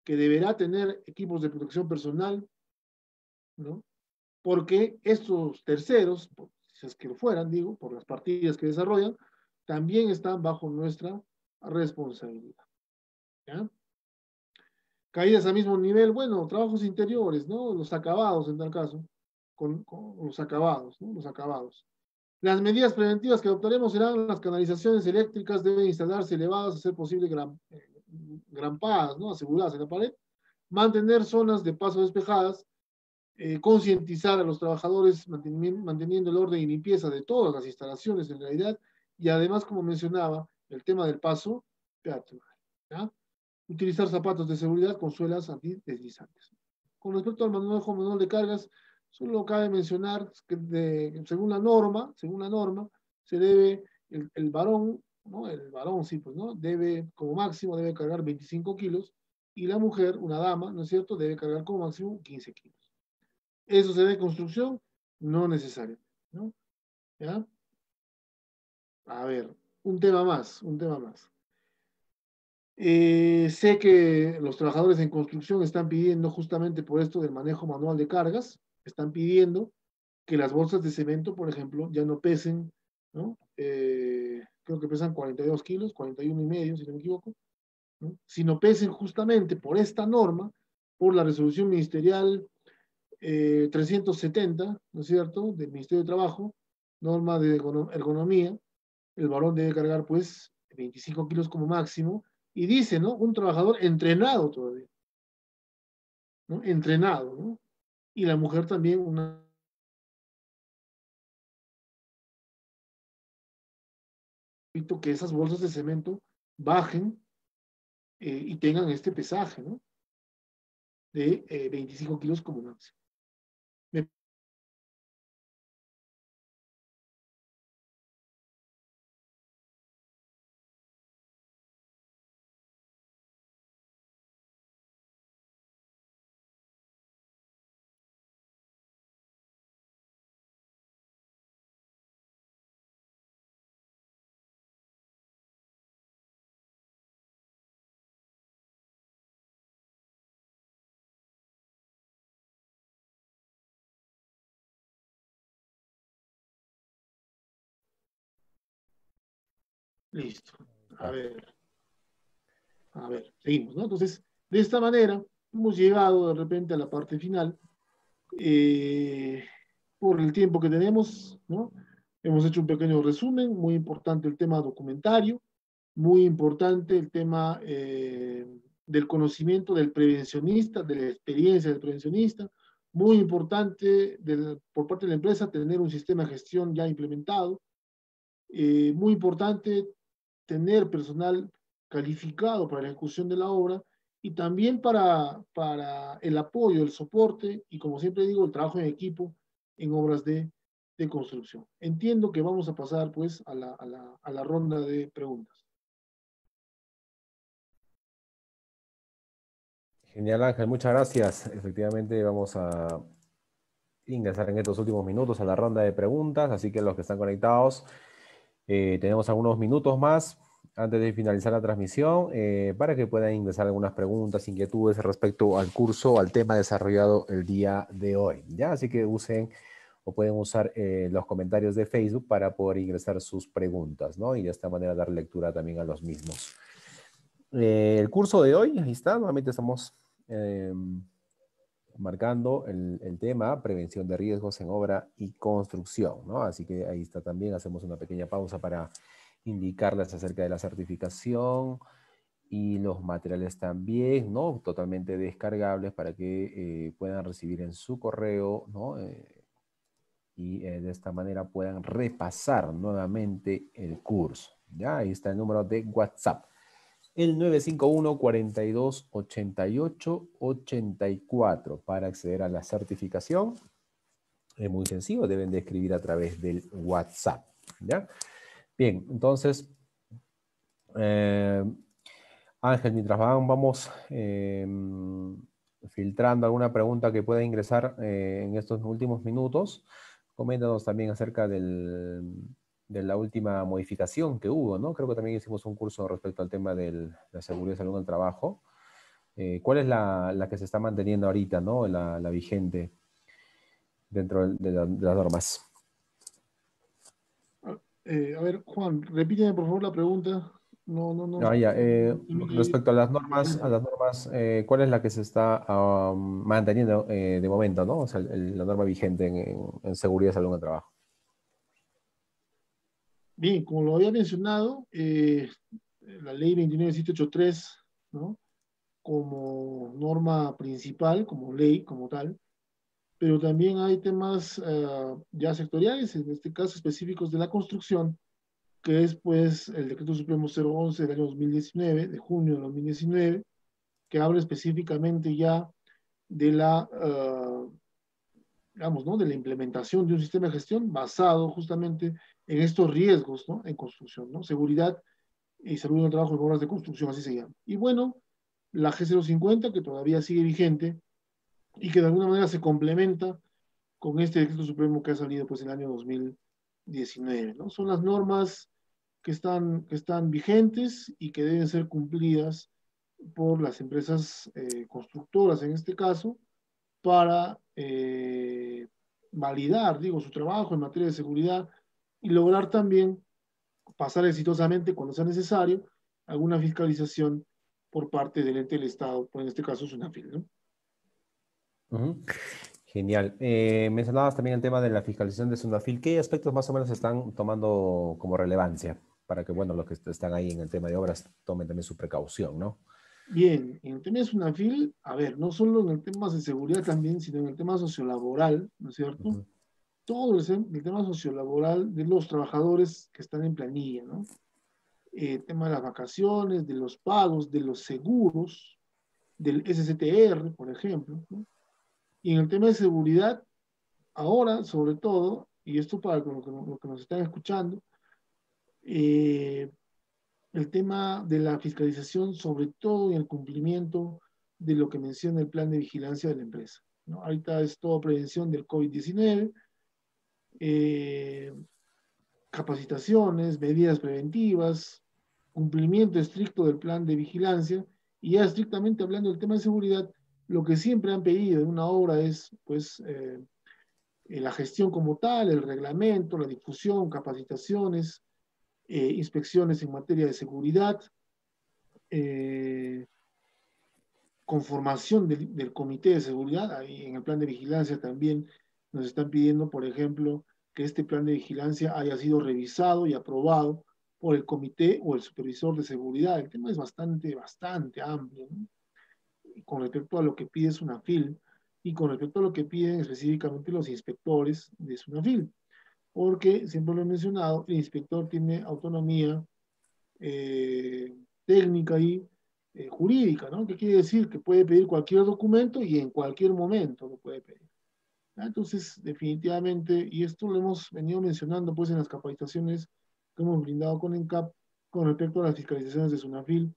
que deberá tener equipos de protección personal, ¿no? Porque estos terceros, si es que lo fueran, digo, por las partidas que desarrollan, también están bajo nuestra responsabilidad. ¿Ya? Caídas al mismo nivel, bueno, trabajos interiores, ¿no? Los acabados en tal caso, con los acabados, ¿no? Los acabados. Las medidas preventivas que adoptaremos serán las canalizaciones eléctricas deben instalarse elevadas, a ser posible grampadas, ¿no? Aseguradas en la pared, mantener zonas de paso despejadas, concientizar a los trabajadores manteniendo el orden y limpieza de todas las instalaciones en realidad, y además, como mencionaba, el tema del paso peatonal, ¿ya? Utilizar zapatos de seguridad con suelas antideslizantes. Con respecto al manual de cargas, solo cabe mencionar que según la norma, se debe, el varón, ¿no? El varón, sí, pues, ¿no? Debe, como máximo, debe cargar 25 kilos, y la mujer, una dama, ¿no es cierto?, debe cargar como máximo 15 kilos. ¿Eso se ve en construcción? No necesariamente, ¿no? ¿Ya? A ver, un tema más. Sé que los trabajadores en construcción están pidiendo justamente por esto del manejo manual de cargas, están pidiendo que las bolsas de cemento, por ejemplo, ya no pesen, ¿no? Creo que pesan 42 kilos, 41 y medio, si no me equivoco, ¿no? Sino pesen justamente por esta norma, por la resolución ministerial 370, ¿no es cierto?, del Ministerio de Trabajo, norma de ergonomía, el varón debe cargar pues 25 kilos como máximo, y dice, ¿no? Un trabajador entrenado todavía, ¿no? Entrenado, ¿no? Y la mujer también, que esas bolsas de cemento bajen y tengan este pesaje, ¿no? De 25 kilos como máximo. Me Listo. A Ah, ver, seguimos, ¿no? Entonces, de esta manera, hemos llegado de repente a la parte final. Eh, por el tiempo que tenemos, ¿no? Hemos hecho un pequeño resumen, muy importante el tema documentario, muy importante el tema del conocimiento del prevencionista, de la experiencia del prevencionista, muy importante por parte de la empresa tener un sistema de gestión ya implementado, muy importante tener personal calificado para la ejecución de la obra y también para el apoyo, el soporte y, como siempre digo, el trabajo en equipo en obras de construcción. Entiendo que vamos a pasar pues a la ronda de preguntas. genial, Ángel, muchas gracias. Efectivamente, vamos a ingresar en estos últimos minutos a la ronda de preguntas, así que los que están conectados, tenemos algunos minutos más antes de finalizar la transmisión para que puedan ingresar algunas preguntas, inquietudes respecto al curso, al tema desarrollado el día de hoy, ¿ya? Así que usen o pueden usar los comentarios de Facebook para poder ingresar sus preguntas, ¿no? Y de esta manera dar lectura también a los mismos. El curso de hoy, ahí está, nuevamente estamos marcando el tema prevención de riesgos en obra y construcción, ¿no? Así que ahí está también, hacemos una pequeña pausa para indicarles acerca de la certificación y los materiales también, ¿no? Totalmente descargables para que puedan recibir en su correo, ¿no? Y de esta manera puedan repasar nuevamente el curso, ¿ya? Ahí está el número de WhatsApp. El 951-42-88-84 para acceder a la certificación. Es muy sencillo, deben de escribir a través del WhatsApp, ¿ya? Bien, entonces, Ángel, mientras vamos filtrando alguna pregunta que pueda ingresar en estos últimos minutos, coméntanos también acerca de la última modificación que hubo, ¿no? Creo que también hicimos un curso respecto al tema de la seguridad y salud en el trabajo. ¿Cuál es la que se está manteniendo ahorita, ¿no? La vigente dentro de las normas. A ver, Juan, repíteme por favor la pregunta. No, no, no. Ah, ya, Terminé ahí. respecto a las normas, ¿cuál es la que se está manteniendo de momento, ¿no? O sea, la norma vigente en seguridad y salud en el trabajo. Bien, como lo había mencionado, la ley 29783, ¿no? Como norma principal, como ley, como tal, pero también hay temas ya sectoriales, en este caso específicos de la construcción, que es pues el Decreto Supremo 011 del año 2019, de junio de 2019, que habla específicamente ya de la, digamos, ¿no? De la implementación de un sistema de gestión basado justamente en estos riesgos, ¿no? En construcción, ¿no? Seguridad y salud en el trabajo en obras de construcción, así se llama. Y bueno, la G050, que todavía sigue vigente y que de alguna manera se complementa con este decreto supremo que ha salido pues en el año 2019, ¿no? Son las normas que están vigentes y que deben ser cumplidas por las empresas constructoras en este caso para validar, digo, su trabajo en materia de seguridad y lograr también pasar exitosamente cuando sea necesario alguna fiscalización por parte del ente del Estado, pues en este caso es una FIL, ¿no? Ujú. Genial. Mencionabas también el tema de la fiscalización de Sunafil. ¿Qué aspectos más o menos están tomando como relevancia para que, bueno, los que están ahí en el tema de obras tomen también su precaución, ¿no? Bien, en el tema de SUNAFIL, a ver, no solo en el tema de seguridad también, sino en el tema sociolaboral, ¿no es cierto? Ujú. Todo el tema sociolaboral de los trabajadores que están en planilla, ¿no? El tema de las vacaciones, de los pagos, de los seguros, del SCTR, por ejemplo, ¿no? Y en el tema de seguridad, ahora, sobre todo, y esto para lo que nos están escuchando, eh, el tema de la fiscalización, sobre todo en el cumplimiento de lo que menciona el plan de vigilancia de la empresa, ¿no? Ahorita es toda prevención del COVID-19, eh, capacitaciones, medidas preventivas, cumplimiento estricto del plan de vigilancia, y ya estrictamente hablando del tema de seguridad, lo que siempre han pedido en una obra es, pues, la gestión como tal, el reglamento, la difusión, capacitaciones, inspecciones en materia de seguridad, eh, conformación del comité de seguridad. Ahí en el plan de vigilancia también nos están pidiendo, por ejemplo, que este plan de vigilancia haya sido revisado y aprobado por el comité o el supervisor de seguridad. El tema es bastante amplio, ¿no? Y con respecto a lo que pide SUNAFIL y con respecto a lo que piden específicamente los inspectores de SUNAFIL, porque siempre lo he mencionado, el inspector tiene autonomía técnica y jurídica, ¿no? ¿Qué quiere decir? Que puede pedir cualquier documento y en cualquier momento lo puede pedir. ¿Ya? Entonces, definitivamente, y esto lo hemos venido mencionando pues en las capacitaciones que hemos brindado con ENCAP con respecto a las fiscalizaciones de SUNAFIL,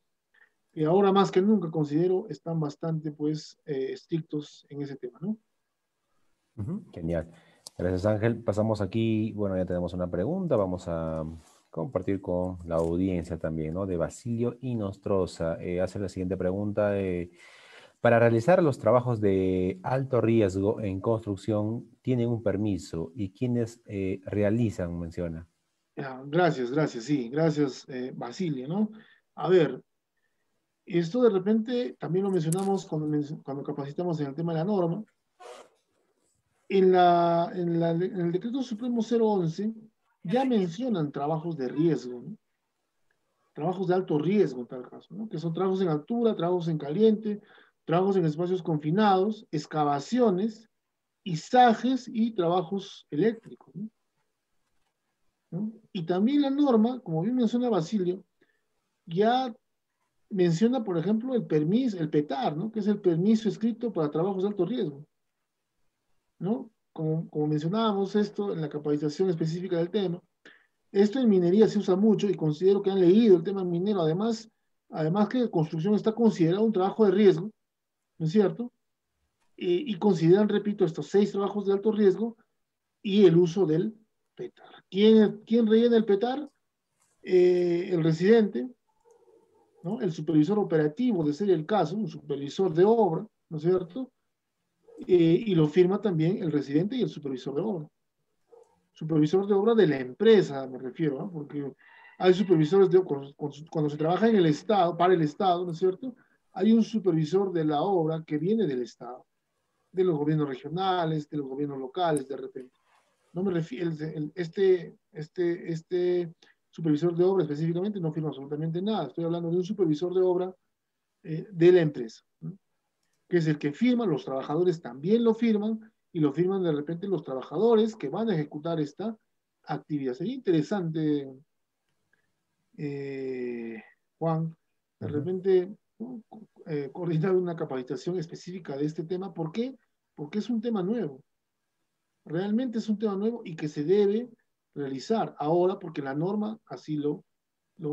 que ahora más que nunca considero están bastante pues estrictos en ese tema, ¿no? Ujú, genial. Gracias, Ángel. Pasamos aquí, bueno, ya tenemos una pregunta, vamos a compartir con la audiencia también, ¿no? De Basilio Inostroza. Hace la siguiente pregunta. Para realizar los trabajos de alto riesgo en construcción, ¿tienen un permiso? ¿Y quiénes realizan, menciona? Ya, gracias, gracias, sí, gracias, Basilio, ¿no? A ver, esto de repente también lo mencionamos cuando capacitamos en el tema de la norma. En el decreto supremo 011 ya mencionan trabajos de riesgo, ¿no? Trabajos de alto riesgo en tal caso, ¿no? Que son trabajos en altura, trabajos en caliente, trabajos en espacios confinados, excavaciones, izajes y trabajos eléctricos, ¿no? ¿No? Y también la norma, como bien menciona Basilio, ya menciona, por ejemplo, el permiso, el PETAR, ¿no? Que es el permiso escrito para trabajos de alto riesgo, ¿no? Como mencionábamos esto en la capacitación específica del tema, esto en minería se usa mucho y considero que han leído el tema minero. Además que construcción está considerado un trabajo de riesgo, ¿no es cierto? Y consideran, repito, estos 6 trabajos de alto riesgo y el uso del PETAR. ¿Quién rellena el PETAR? El residente, ¿no? El supervisor operativo, de ser el caso, un supervisor de obra, ¿no es cierto? Y lo firma también el residente y el supervisor de obra. Supervisor de obra de la empresa, me refiero, ¿no? Porque hay supervisores de cuando se trabaja en el Estado, para el Estado, ¿no es cierto? Hay un supervisor de la obra que viene del Estado, de los gobiernos regionales, de los gobiernos locales, de repente. No me refiero, este supervisor de obra específicamente no firma absolutamente nada. Estoy hablando de un supervisor de obra de la empresa, ¿no? Que es el que firma, los trabajadores también lo firman y lo firman de repente los trabajadores que van a ejecutar esta actividad. Sería interesante, eh, Juan, de Ujú, repente, ¿no? Coordinar una capacitación específica de este tema. ¿Por qué? Porque es un tema nuevo. Realmente es un tema nuevo y que se debe realizar ahora porque la norma así lo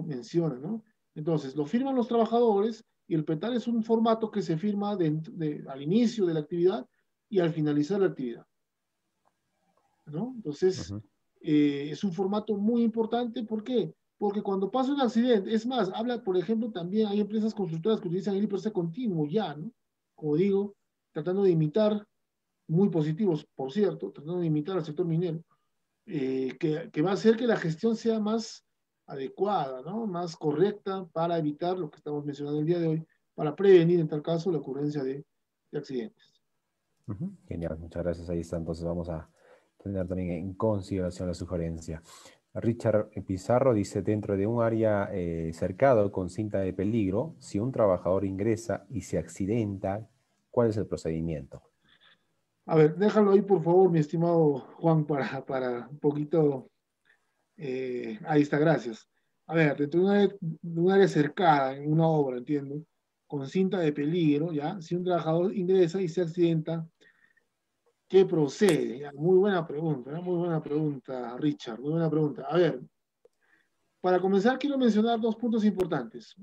menciona, ¿no? Entonces, lo firman los trabajadores y el PETAR es un formato que se firma al inicio de la actividad y al finalizar la actividad, ¿no? Entonces, ujú. es un formato muy importante. ¿Por qué? Porque cuando pasa un accidente, es más, habla, por ejemplo, también hay empresas constructoras que utilizan el IPRC continuo ya, ¿no? Como digo, tratando de imitar, muy positivos, por cierto, tratando de imitar al sector minero, que va a hacer que la gestión sea más adecuada, ¿no? Más correcta para evitar lo que estamos mencionando el día de hoy, para prevenir en tal caso la ocurrencia de accidentes. Ujú, genial, muchas gracias. Ahí está. Entonces vamos a tener también en consideración la sugerencia. Richard Pizarro dice, dentro de un área cercado con cinta de peligro, si un trabajador ingresa y se accidenta, ¿cuál es el procedimiento? A ver, déjalo ahí por favor, mi estimado Juan, para un poquito, ahí está, gracias. A ver, dentro de un área cercada, en una obra, entiendo, con cinta de peligro, ¿ya? Si un trabajador ingresa y se accidenta, ¿qué procede? Ya, muy buena pregunta, ¿no? Muy buena pregunta, Richard, muy buena pregunta. A ver, para comenzar, quiero mencionar 2 puntos importantes.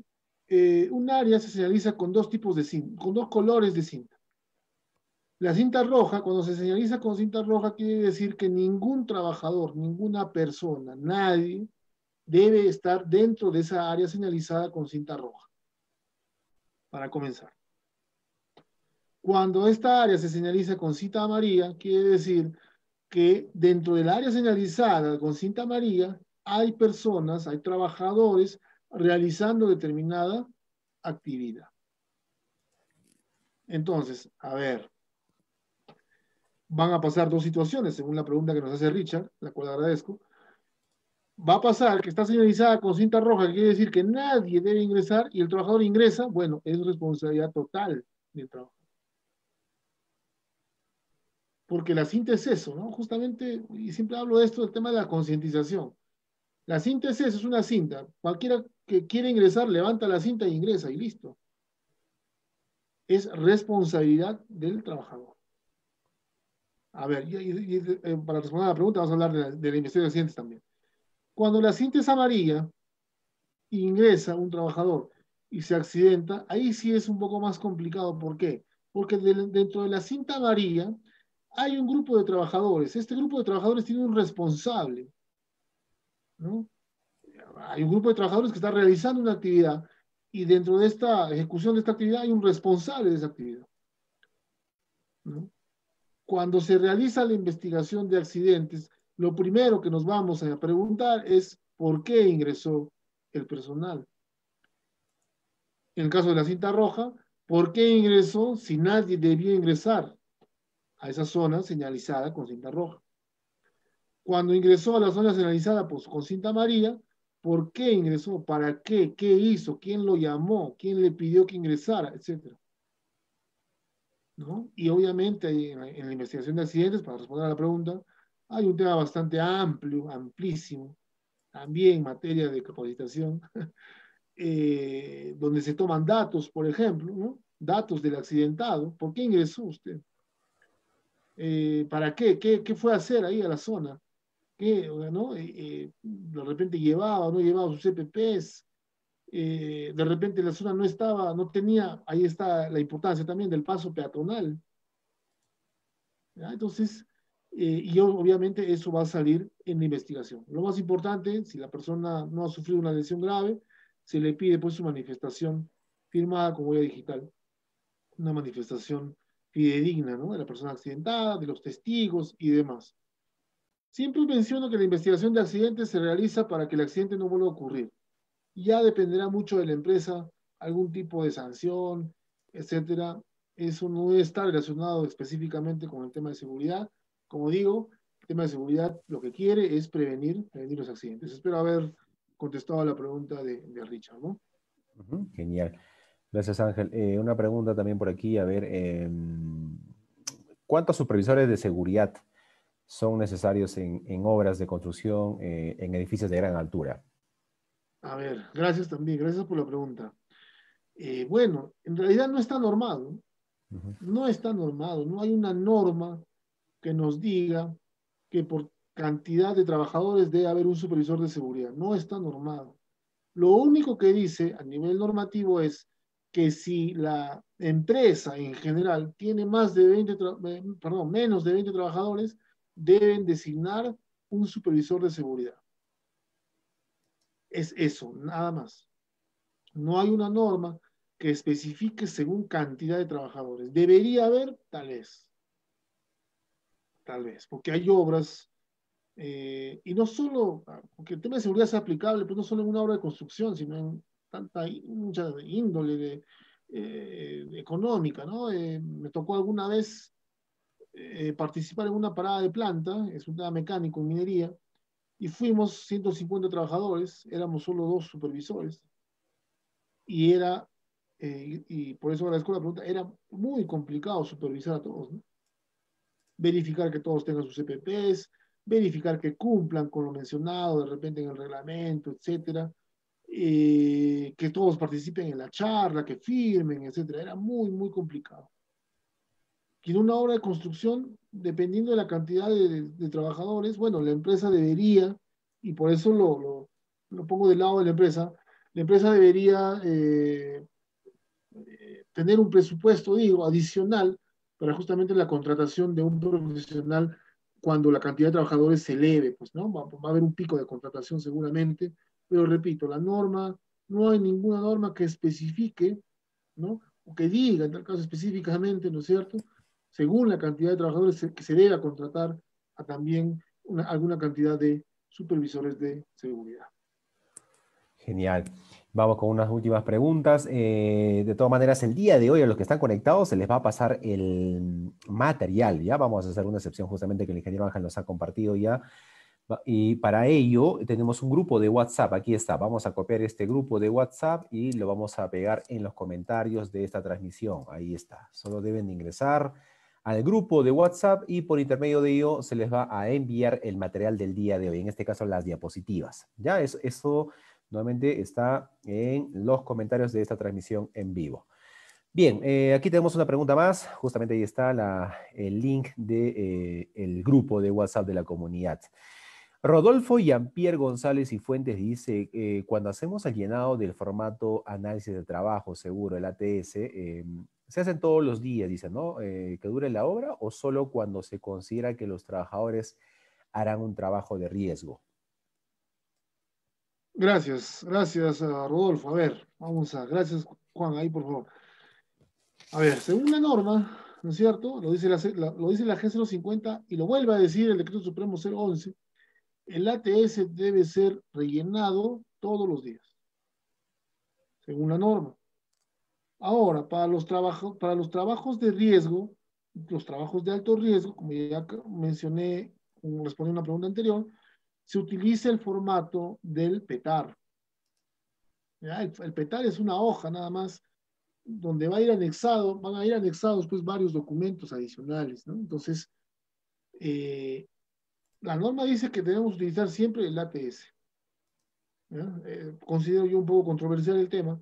Un área se señaliza con 2 tipos de cinta, con 2 colores de cinta. La cinta roja, cuando se señaliza con cinta roja, quiere decir que ningún trabajador, ninguna persona, nadie debe estar dentro de esa área señalizada con cinta roja, para comenzar. Cuando esta área se señaliza con cinta amarilla, quiere decir que dentro del área señalizada con cinta amarilla hay personas, hay trabajadores realizando determinada actividad. Entonces, a ver, van a pasar 2 situaciones, según la pregunta que nos hace Richard, la cual agradezco. Va a pasar que está señalizada con cinta roja, que quiere decir que nadie debe ingresar y el trabajador ingresa, bueno, es responsabilidad total del trabajador. Porque la cinta es eso, ¿no? Justamente, y siempre hablo de esto, del tema de la concientización. La cinta es eso, es una cinta. Cualquiera que quiera ingresar, levanta la cinta y ingresa y listo. Es responsabilidad del trabajador. A ver, para responder a la pregunta, vamos a hablar de la investigación de accidentes también. Cuando la cinta es amarilla, ingresa un trabajador y se accidenta, ahí sí es un poco más complicado. ¿Por qué? Porque dentro de la cinta amarilla hay un grupo de trabajadores. Este grupo de trabajadores tiene un responsable, ¿no? Hay un grupo de trabajadores que está realizando una actividad y dentro de esta ejecución de esta actividad hay un responsable de esa actividad, ¿no? Cuando se realiza la investigación de accidentes, lo primero que nos vamos a preguntar es ¿por qué ingresó el personal? En el caso de la cinta roja, ¿por qué ingresó si nadie debía ingresar a esa zona señalizada con cinta roja? Cuando ingresó a la zona señalizada pues, con cinta amarilla, ¿por qué ingresó? ¿Para qué? ¿Qué hizo? ¿Quién lo llamó? ¿Quién le pidió que ingresara? Etcétera, ¿no? Y obviamente en la investigación de accidentes, para responder a la pregunta, hay un tema bastante amplio, amplísimo, también en materia de capacitación, donde se toman datos, por ejemplo, ¿no? Datos del accidentado. ¿Por qué ingresó usted? ¿Para qué? ¿Qué fue a hacer ahí a la zona? ¿Qué, ¿no? De repente llevaba o no llevaba sus CPPs, de repente la zona no estaba, no tenía, ahí está la importancia también del paso peatonal. ¿Ya? Entonces, y obviamente eso va a salir en la investigación. Lo más importante, si la persona no ha sufrido una lesión grave, se le pide pues su manifestación firmada con huella digital, una manifestación fidedigna, ¿no? De la persona accidentada, de los testigos y demás. Siempre menciono que la investigación de accidentes se realiza para que el accidente no vuelva a ocurrir. Ya dependerá mucho de la empresa, algún tipo de sanción, etcétera. Eso no está relacionado específicamente con el tema de seguridad. Como digo, el tema de seguridad lo que quiere es prevenir los accidentes. Espero haber contestado a la pregunta de Richard, ¿no? Genial. Gracias, Ángel. Una pregunta también por aquí. A ver, ¿cuántos supervisores de seguridad son necesarios en obras de construcción en edificios de gran altura? A ver, gracias también, gracias por la pregunta. Bueno, en realidad no está normado, Ujú. no está normado, no hay una norma que nos diga que por cantidad de trabajadores debe haber un supervisor de seguridad. No está normado. Lo único que dice a nivel normativo es que si la empresa en general tiene más de 20, perdón, menos de 20 trabajadores, deben designar un supervisor de seguridad. Es eso, nada más. No hay una norma que especifique según cantidad de trabajadores. Debería haber, tal vez, porque hay obras. Y no solo, porque el tema de seguridad es aplicable, pues no solo en una obra de construcción, sino en mucha índole económica, ¿no? Me tocó alguna vez participar en una parada de planta, es un tema mecánico en minería, y fuimos 150 trabajadores, éramos solo dos supervisores, y y por eso agradezco la pregunta, era muy complicado supervisar a todos, ¿no? Verificar que todos tengan sus CPPs, verificar que cumplan con lo mencionado de repente en el reglamento, etcétera, que todos participen en la charla, que firmen, etcétera. Era muy, muy complicado. Y en una obra de construcción, dependiendo de la cantidad de trabajadores, bueno, la empresa debería, y por eso lo pongo del lado de la empresa debería tener un presupuesto, digo, adicional para justamente la contratación de un profesional cuando la cantidad de trabajadores se eleve, pues, ¿no? Va a haber un pico de contratación seguramente, pero repito, la norma, no hay ninguna norma que especifique, ¿no? O que diga, en tal caso específicamente, ¿no es cierto? Según la cantidad de trabajadores que se debe contratar a también alguna cantidad de supervisores de seguridad. Genial. Vamos con unas últimas preguntas. De todas maneras, el día de hoy a los que están conectados se les va a pasar el material, ¿ya? Vamos a hacer una excepción justamente que el ingeniero Ángel nos ha compartido ya. Y para ello tenemos un grupo de WhatsApp. Aquí está. Vamos a copiar este grupo de WhatsApp y lo vamos a pegar en los comentarios de esta transmisión. Ahí está. Solo deben de ingresar al grupo de WhatsApp y por intermedio de ello se les va a enviar el material del día de hoy. En este caso, las diapositivas. ¿Ya? Eso nuevamente está en los comentarios de esta transmisión en vivo. Bien, aquí tenemos una pregunta más. Justamente ahí está el link del grupo de WhatsApp de la comunidad. Rodolfo Jean-Pierre González y Fuentes dice, cuando hacemos el llenado del formato análisis de trabajo seguro, el ATS, ¿Se hacen todos los días, dicen, ¿no? Que dure la obra o solo cuando se considera que los trabajadores harán un trabajo de riesgo? Gracias, Rodolfo. A ver, gracias, Juan, ahí por favor. A ver, según la norma, ¿no es cierto? Lo dice la G 050 y lo vuelve a decir el Decreto Supremo 011, el ATS debe ser rellenado todos los días, según la norma. Ahora, para los trabajos de riesgo, los trabajos de alto riesgo, como ya mencioné, como respondí a una pregunta anterior, se utiliza el formato del PETAR. ¿Ya? El PETAR es una hoja nada más donde van a ir anexados pues varios documentos adicionales, ¿no? Entonces, eh, la norma dice que debemos utilizar siempre el ATS. Considero yo un poco controversial el tema,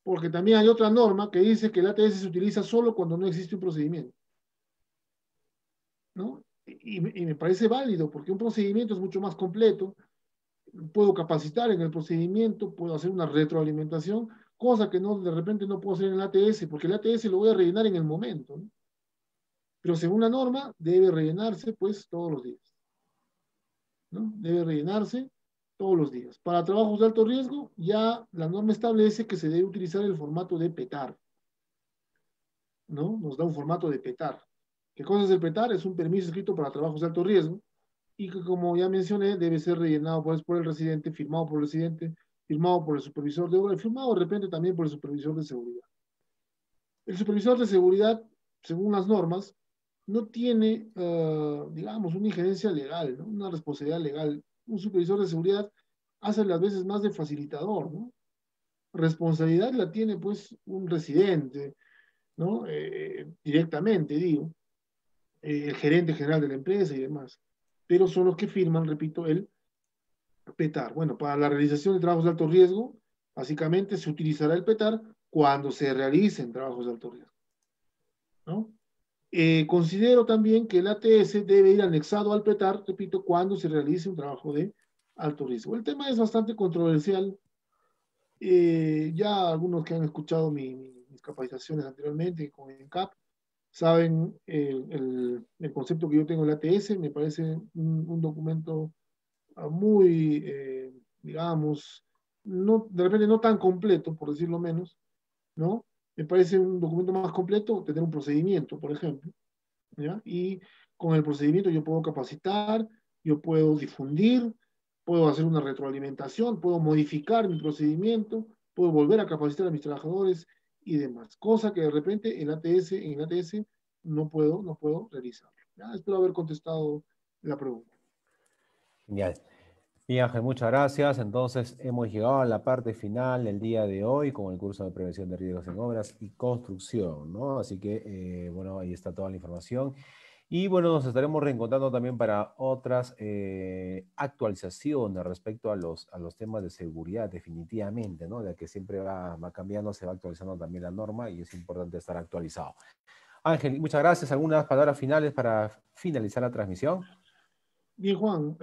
porque también hay otra norma que dice que el ATS se utiliza solo cuando no existe un procedimiento, ¿no? Y me parece válido, porque un procedimiento es mucho más completo, puedo capacitar en el procedimiento, puedo hacer una retroalimentación, cosa que no, de repente no puedo hacer en el ATS, porque el ATS lo voy a rellenar en el momento, ¿no? Pero según la norma, debe rellenarse pues todos los días, ¿no? Debe rellenarse todos los días. Para trabajos de alto riesgo, ya la norma establece que se debe utilizar el formato de PETAR, ¿no? Nos da un formato de PETAR. ¿Qué cosa es el PETAR? Es un permiso escrito para trabajos de alto riesgo y que, como ya mencioné, debe ser rellenado pues, por el residente, firmado por el residente, firmado por el supervisor de obra y firmado de repente también por el supervisor de seguridad. El supervisor de seguridad, según las normas, no tiene, digamos, una injerencia legal, ¿no? Una responsabilidad legal. Un supervisor de seguridad hace las veces más de facilitador, ¿no? Responsabilidad la tiene pues un residente, ¿no? Directamente, digo, el gerente general de la empresa y demás. Pero son los que firman, repito, el PETAR. Bueno, para la realización de trabajos de alto riesgo, básicamente se utilizará el PETAR cuando se realicen trabajos de alto riesgo, ¿no? Considero también que el ATS debe ir anexado al PETAR, repito, cuando se realice un trabajo de alto riesgo. El tema es bastante controversial. Ya algunos que han escuchado mis capacitaciones anteriormente con ENCAP saben el concepto que yo tengo del ATS. Me parece un documento muy, digamos, no, de repente no tan completo, por decirlo menos, ¿no? Me parece un documento más completo tener un procedimiento, por ejemplo, ¿ya? Y con el procedimiento yo puedo capacitar, yo puedo difundir, puedo hacer una retroalimentación, puedo modificar mi procedimiento, puedo volver a capacitar a mis trabajadores y demás, cosa que de repente en el ATS no puedo realizar. ¿Ya? Espero haber contestado la pregunta. Genial. Bien, Ángel, muchas gracias. Entonces, hemos llegado a la parte final del día de hoy con el curso de prevención de riesgos en obras y construcción, ¿no? Así que, bueno, ahí está toda la información. Y bueno, nos estaremos reencontrando también para otras actualizaciones respecto a los temas de seguridad, definitivamente, ¿no? Ya que siempre va cambiando, se va actualizando también la norma y es importante estar actualizado. Ángel, muchas gracias. ¿Algunas palabras finales para finalizar la transmisión? Bien, Juan,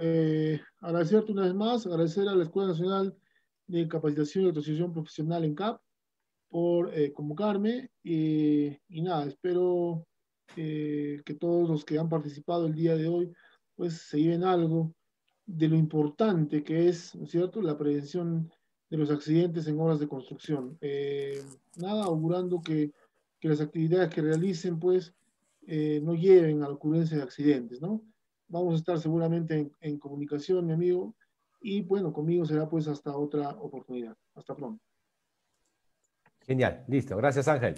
agradecerte una vez más, agradecer a la Escuela Nacional de Capacitación y Autorización Profesional en CAP por convocarme y nada, espero que todos los que han participado el día de hoy pues se lleven algo de lo importante que es, ¿no es cierto?, la prevención de los accidentes en obras de construcción. Nada, augurando que las actividades que realicen pues no lleven a la ocurrencia de accidentes, ¿no? Vamos a estar seguramente en comunicación, mi amigo, y bueno, conmigo será pues hasta otra oportunidad. Hasta pronto. Genial, listo. Gracias, Ángel.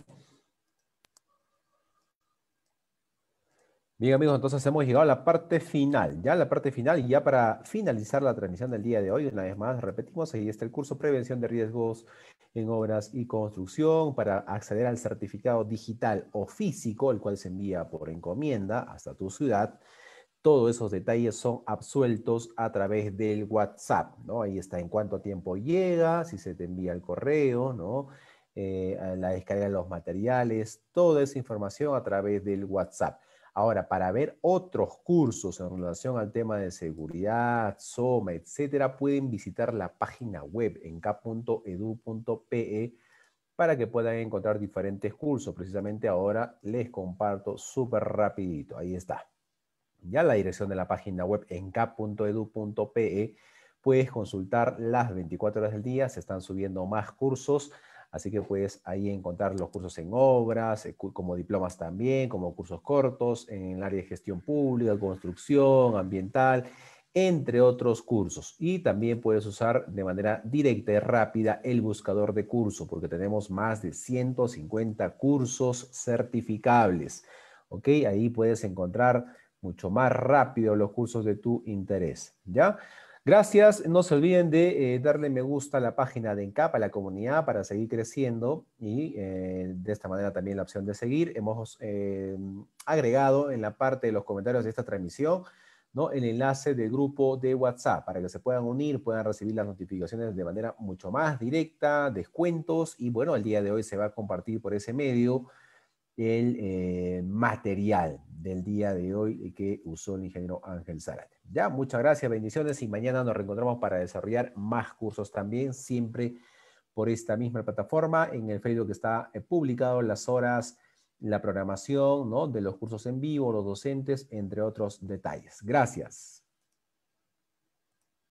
Bien, amigos, entonces hemos llegado a la parte final, ya la parte final, y ya para finalizar la transmisión del día de hoy, una vez más, repetimos, ahí está el curso Prevención de Riesgos en Obras y Construcción para acceder al certificado digital o físico, el cual se envía por encomienda hasta tu ciudad. Todos esos detalles son absueltos a través del WhatsApp, ¿no? Ahí está en cuánto tiempo llega, si se te envía el correo, ¿no? La descarga de los materiales, toda esa información a través del WhatsApp. Ahora, para ver otros cursos en relación al tema de seguridad, SOMA, etcétera, pueden visitar la página web en cap.edu.pe para que puedan encontrar diferentes cursos. Precisamente ahora les comparto súper rapidito. Ahí está. Ya la dirección de la página web encap.edu.pe. Puedes consultar las 24 horas del día, se están subiendo más cursos, así que puedes ahí encontrar los cursos en obras, como diplomas también, como cursos cortos, en el área de gestión pública, construcción, ambiental, entre otros cursos. Y también puedes usar de manera directa y rápida el buscador de curso, porque tenemos más de 150 cursos certificables. ¿Ok? Ahí puedes encontrar mucho más rápido los cursos de tu interés. ¿Ya? Gracias. No se olviden de darle me gusta a la página de ENCAP, a la comunidad, para seguir creciendo y de esta manera también la opción de seguir. Hemos agregado en la parte de los comentarios de esta transmisión, ¿no?, el enlace del grupo de WhatsApp para que se puedan unir, puedan recibir las notificaciones de manera mucho más directa, descuentos, y bueno, el día de hoy se va a compartir por ese medio el material del día de hoy que usó el ingeniero Ángel Zárate. Ya, muchas gracias, bendiciones, y mañana nos reencontramos para desarrollar más cursos también, siempre por esta misma plataforma. En el Facebook está publicado las horas, la programación, ¿no?, de los cursos en vivo, los docentes, entre otros detalles. Gracias.